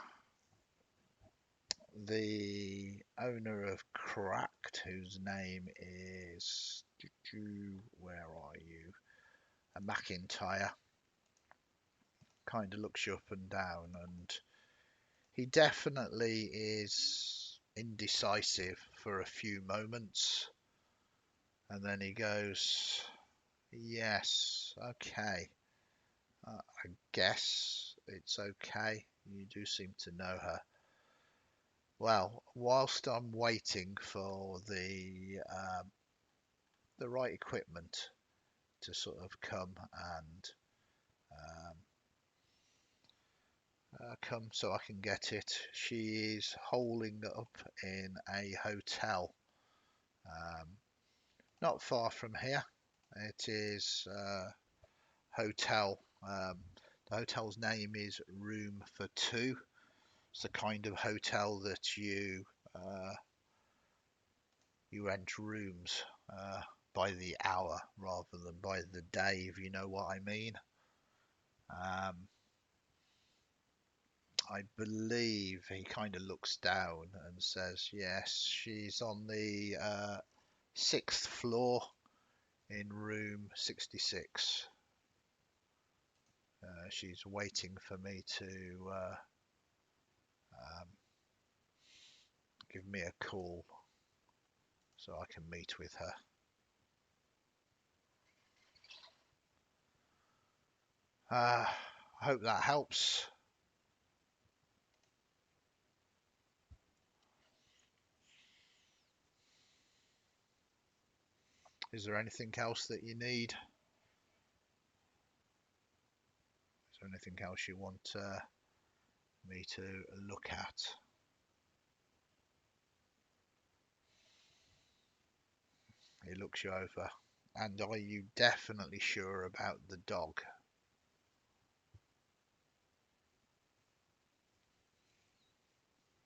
Speaker 1: the owner of Cracked, whose name is where are you? A McIntyre, kind of looks you up and down, and he definitely is indecisive for a few moments, and then he goes, "Yes, okay. I guess it's okay. You do seem to know her. Well, whilst I'm waiting for the right equipment to sort of come and come so I can get it, she is holding up in a hotel um, not far from here. It is hotel. Um, the hotel's name is Room for Two. It's the kind of hotel that you rent rooms by the hour rather than by the day, if you know what I mean. Um, I believe he kind of looks down and says, "Yes, she's on the sixth floor in room 66. She's waiting for me to um, give me a call so I can meet with her." I hope that helps. Is there anything else that you need? Is there anything else you want me to look at? He looks you over. And are you definitely sure about the dog?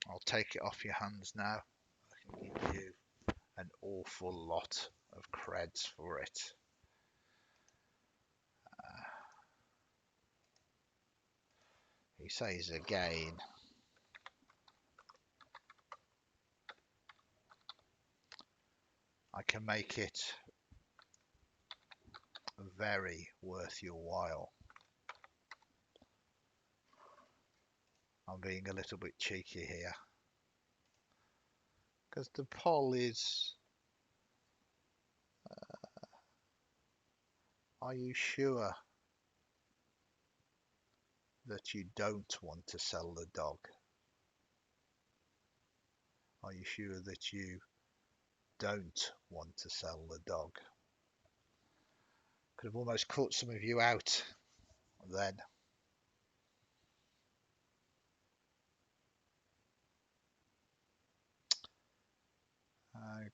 Speaker 1: I'll take it off your hands now. I can give you an awful lot of creds for it. He says again, I can make it very worth your while. I'm being a little bit cheeky here. Because the poll is, are you sure that you don't want to sell the dog? Are you sure that you don't want to sell the dog? Could have almost caught some of you out then.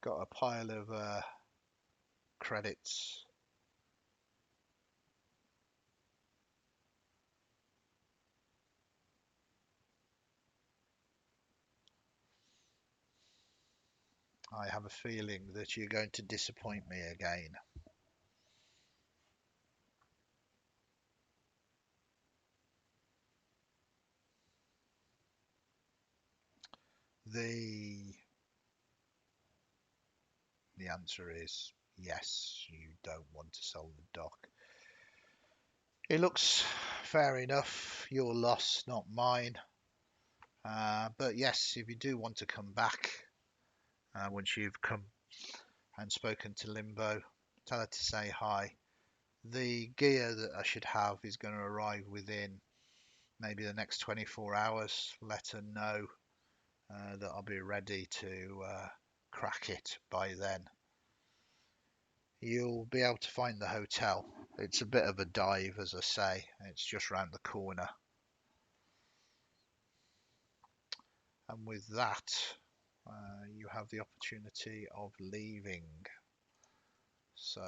Speaker 1: Got a pile of credits. I have a feeling that you're going to disappoint me again. The the answer is yes, you don't want to sell the dock. It looks fair enough. Your loss, not mine. But yes, if you do want to come back, once you've come and spoken to Limbo, tell her to say hi. The gear that I should have is going to arrive within maybe the next 24 hours. Let her know that I'll be ready to crack it by then. You'll be able to find the hotel. It's a bit of a dive, as I say. It's just round the corner. And with that, you have the opportunity of leaving. So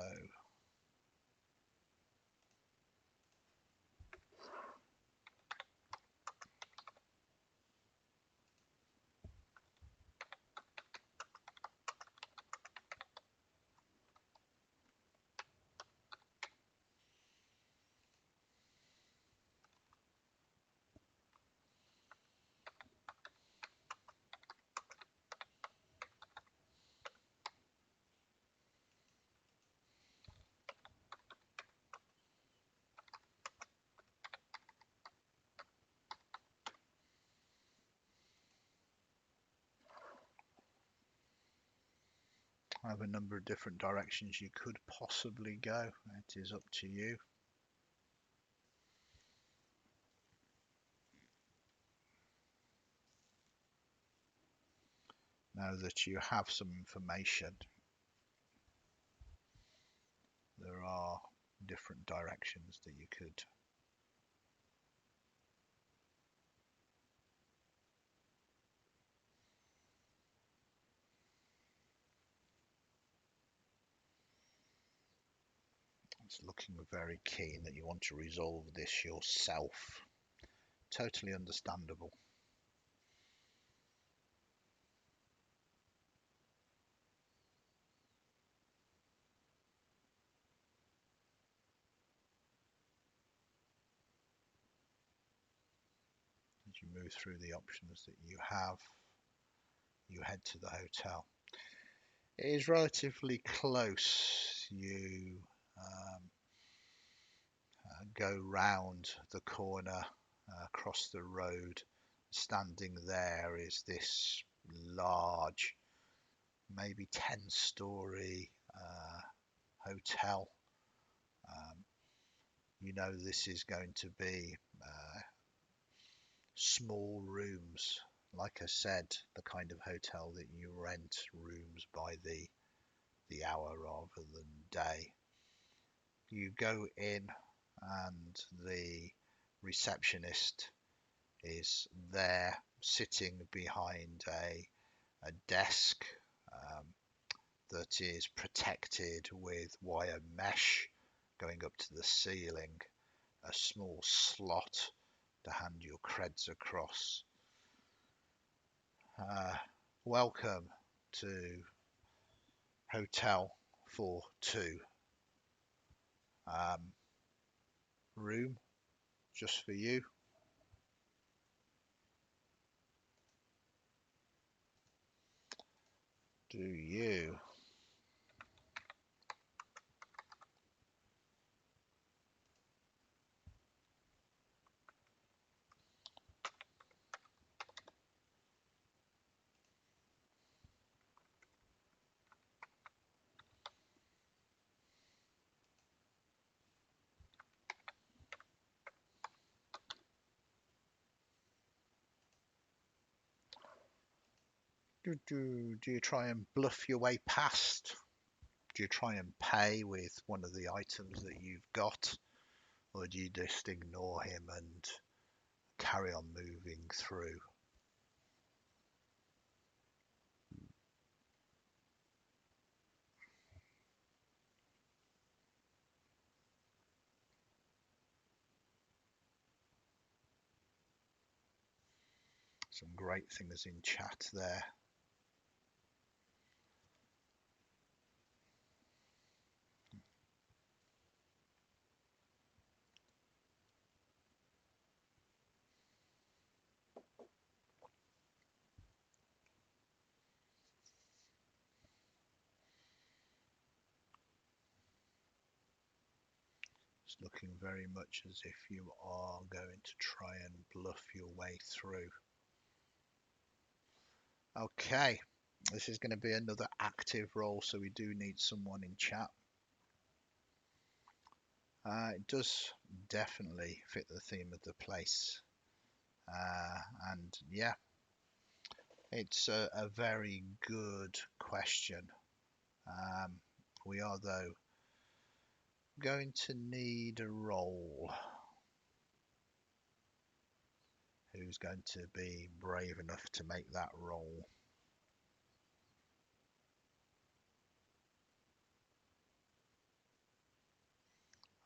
Speaker 1: I have a number of different directions you could possibly go. It is up to you. Now that you have some information, there are different directions that you could. It's looking very keen that you want to resolve this yourself. Totally understandable. As you move through the options that you have, you head to the hotel. It is relatively close. You go round the corner, across the road. Standing there is this large, maybe 10-story hotel. Um, you know this is going to be small rooms. Like I said, the kind of hotel that you rent rooms by the hour rather than day. You go in and the receptionist is there sitting behind a desk um, that is protected with wire mesh going up to the ceiling, a small slot to hand your creds across. Welcome to Hotel 42. Um, room just for you. Do you? Do you try and bluff your way past? Do you try and pay with one of the items that you've got? Or do you just ignore him and carry on moving through? Some great things in chat there. It's looking very much as if you are going to try and bluff your way through. Okay, this is going to be another active role, so we do need someone in chat. It does definitely fit the theme of the place. And yeah, it's a very good question. We are, though, going to need a role. Who's going to be brave enough to make that role?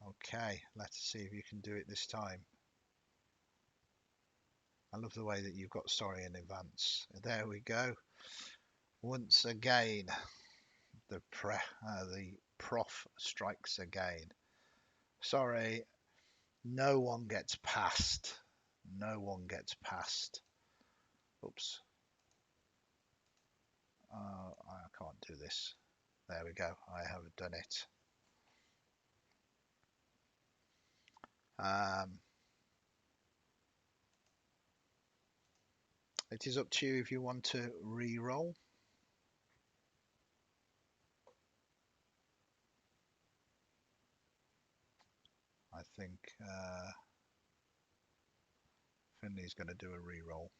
Speaker 1: Okay, let's see if you can do it this time. I love the way that you've got sorry in advance. There we go. Once again, the prof strikes again. Sorry, no one gets past. No one gets past. Oops. I can't do this. There we go. I have done it. It is up to you if you want to re-roll. I think Finley's going to do a re-roll.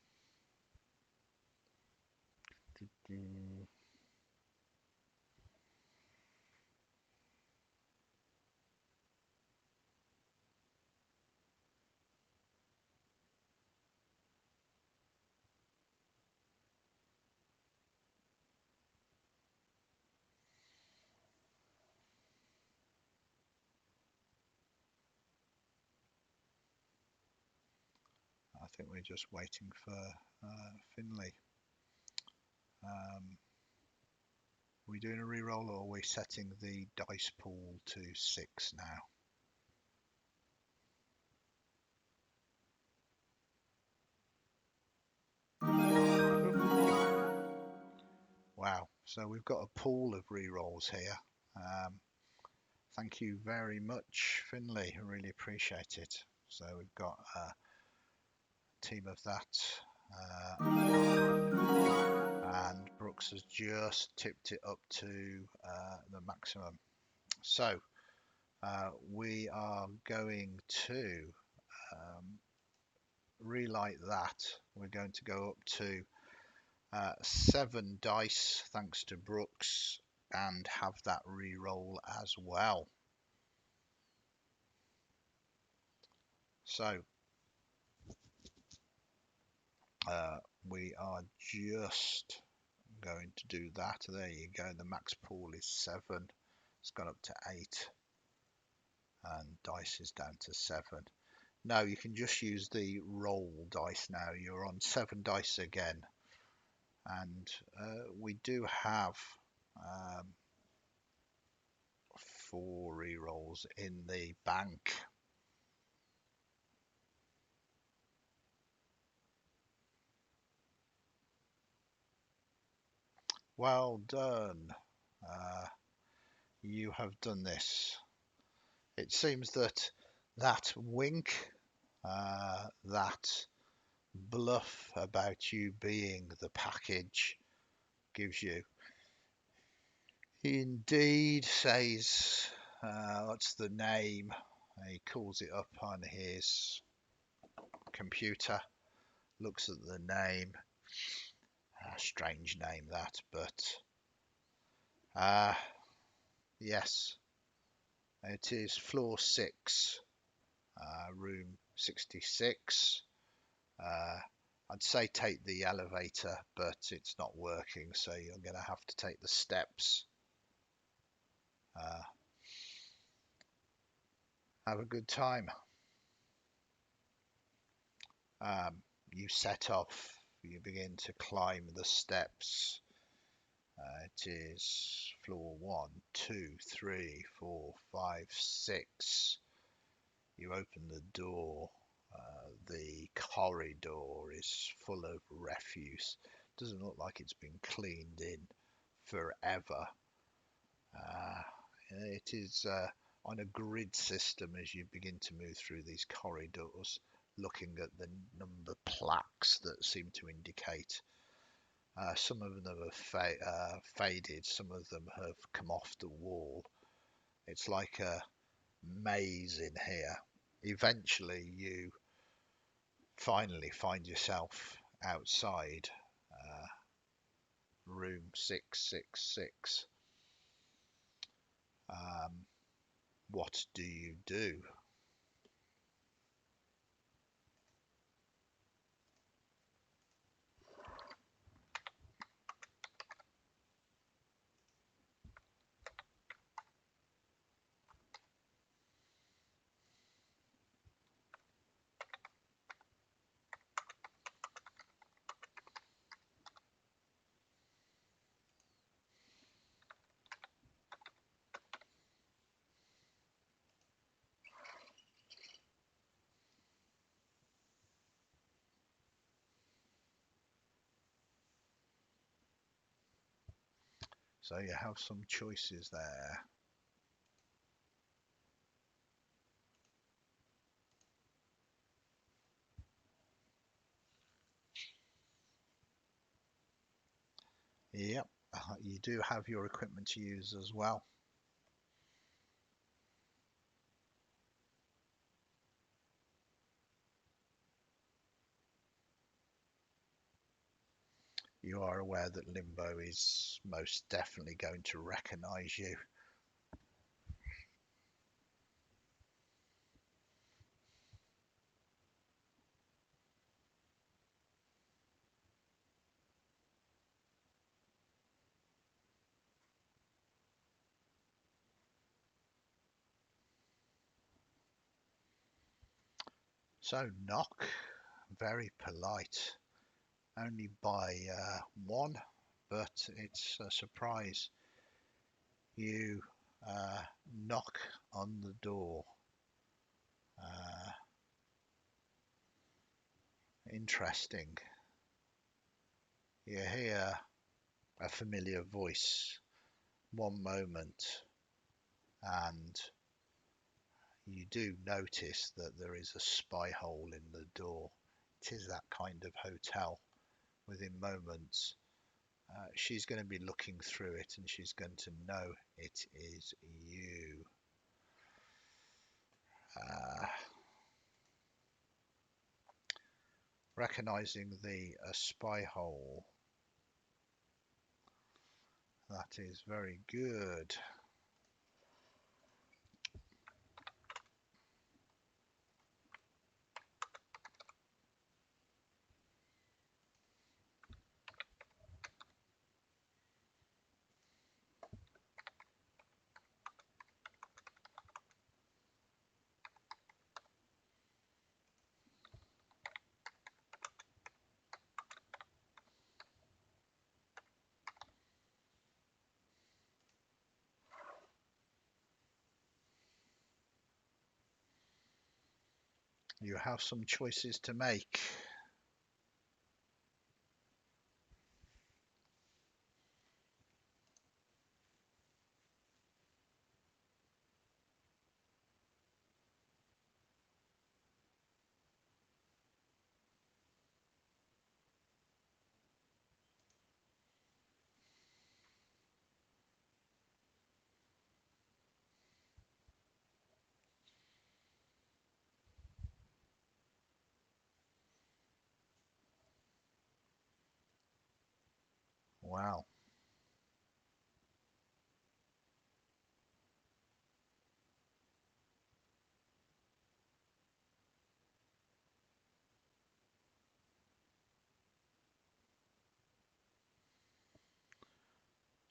Speaker 1: I think we're just waiting for Finley. Are we doing a re-roll, or are we setting the dice pool to 6 now? Wow, so we've got a pool of re-rolls here. Thank you very much, Finley. I really appreciate it. So we've got a team of that. And Brooks has just tipped it up to the maximum. So we are going to relight that. We're going to go up to 7 dice, thanks to Brooks, and have that re-roll as well. So we are just going to do that. There you go. The max pool is 7. It's gone up to 8, and dice is down to 7. No, you can just use the roll dice now. You're on 7 dice again, and we do have 4 re-rolls in the bank. Well done. You have done this. It seems that that wink, that bluff about you being the package gives you. He indeed says, what's the name? He calls it up on his computer, looks at the name. Strange name that, but yes, it is floor 6, room 66. I'd say take the elevator, but it's not working, so you're going to have to take the steps. Have a good time. You set off You begin to climb the steps. It is floor 1, 2, 3, 4, 5, 6. You open the door. The corridor is full of refuse. Doesn't look like it's been cleaned in forever. Uh, it is on a grid system as you begin to move through these corridors, looking at the number plaques that seem to indicate. Some of them have faded, some of them have come off the wall. It's like a maze in here. Eventually, you finally find yourself outside room 666. Um, what do you do? So you have some choices there. Yep, you do have your equipment to use as well. You are aware that Limbo is most definitely going to recognize you. So knock, very polite, only by one, but it's a surprise. You knock on the door. Uh, Interesting. You hear a familiar voice one moment, and you do notice that there is a spy hole in the door. It is that kind of hotel. Within moments, she's going to be looking through it and she's going to know it is you. Uh, Recognizing the spy hole, that is very good. You have some choices to make. Wow.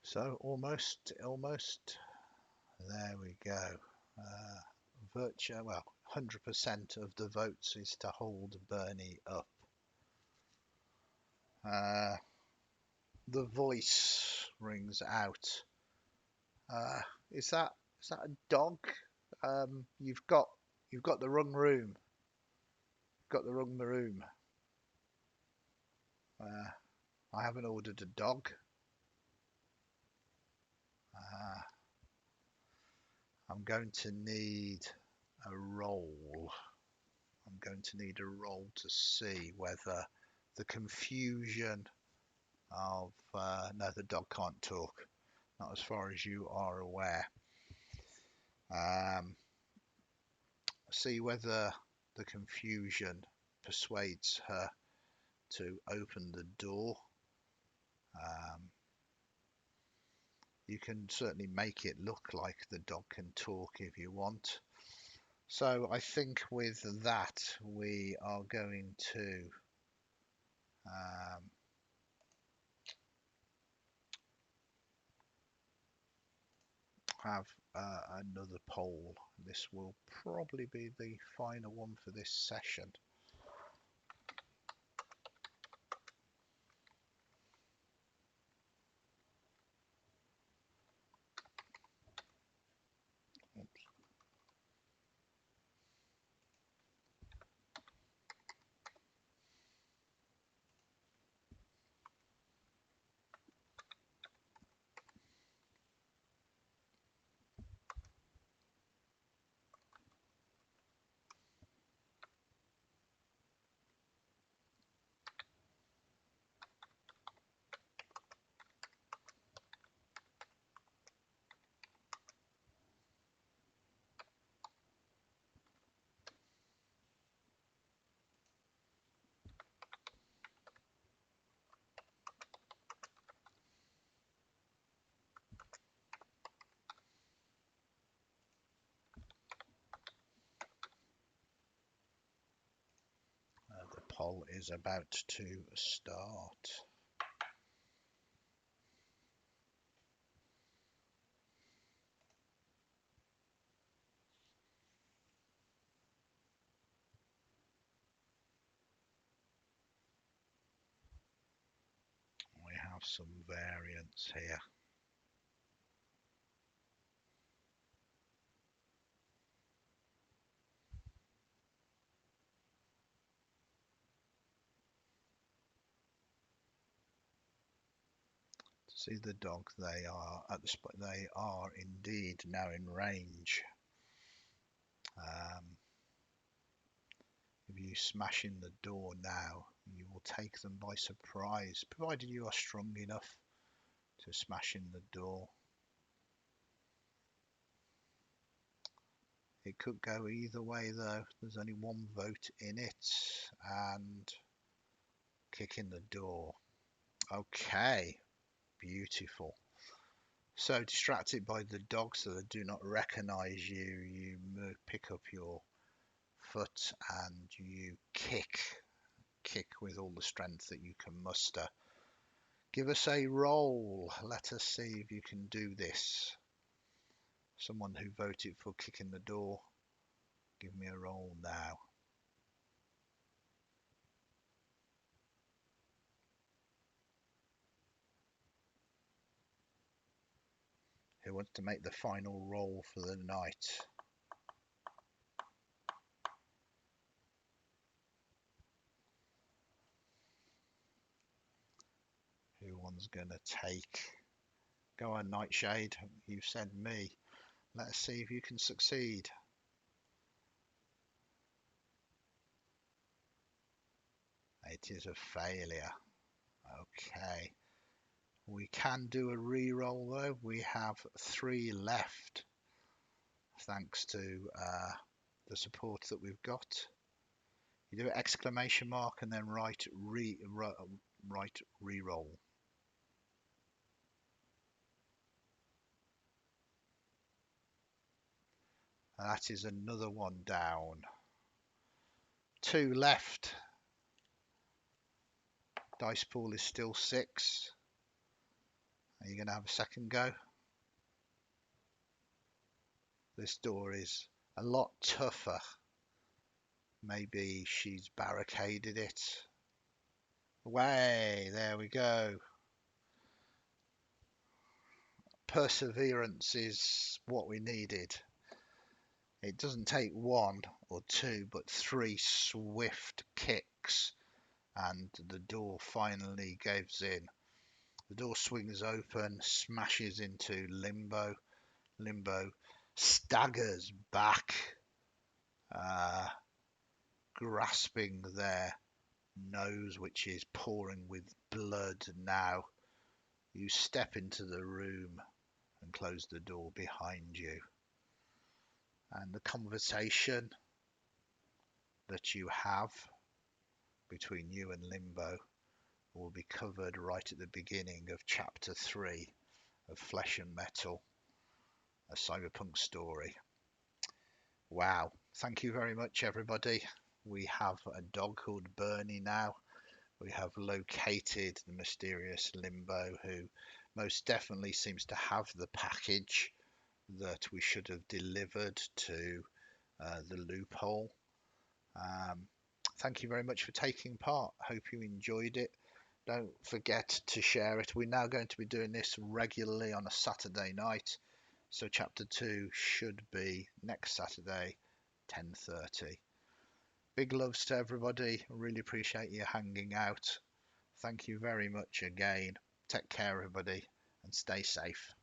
Speaker 1: So almost. There we go. Virtue, well, 100% of the votes is to hold Bernie up. Uh, the voice rings out. Uh, is that a dog? You've got the wrong room. Got the wrong room. Uh, I haven't ordered a dog. Uh, I'm going to need a roll. I'm going to need a roll to see whether the confusion of no, the dog can't talk, not as far as you are aware. Um, See whether the confusion persuades her to open the door. Um, you can certainly make it look like the dog can talk if you want. So I think with that we are going to um, have another poll. This will probably be the final one for this session. The poll is about to start. We have some variants here. See the dog, they are at the spot, they are indeed now in range. Um, if you smash in the door now, you will take them by surprise, provided you are strong enough to smash in the door. It could go either way though. There's only one vote in it, and kick in the door. Okay, beautiful. So distracted by the dog so they do not recognize you, you pick up your foot and you kick with all the strength that you can muster. Give us a roll. Let us see if you can do this. Someone who voted for kicking the door, give me a roll now. Who wants to make the final roll for the night? Who one's gonna take? Go on, Nightshade. You said me. Let's see if you can succeed. It is a failure. Okay. We can do a re-roll though. We have 3 left, thanks to the support that we've got. You do an exclamation mark and then write re-roll. That is another one down. 2 left. Dice pool is still 6. Are you going to have a second go? This door is a lot tougher. Maybe she's barricaded it. Way, there we go. Perseverance is what we needed. It doesn't take one or two, but three swift kicks, and the door finally gives in. The door swings open, smashes into Limbo. Limbo staggers back, uh, grasping their nose, which is pouring with blood now. You step into the room and close the door behind you. And the conversation that you have between you and Limbo will be covered right at the beginning of chapter 3 of Flesh and Metal, a cyberpunk story. Wow, thank you very much, everybody. We have a dog called Bernie now. We have located the mysterious Limbo, who most definitely seems to have the package that we should have delivered to the loophole. Thank you very much for taking part. Hope you enjoyed it. Don't forget to share it. We're now going to be doing this regularly on a Saturday night. So chapter 2 should be next Saturday, 10:30. Big loves to everybody. Really appreciate you hanging out. Thank you very much again. Take care, everybody, and stay safe.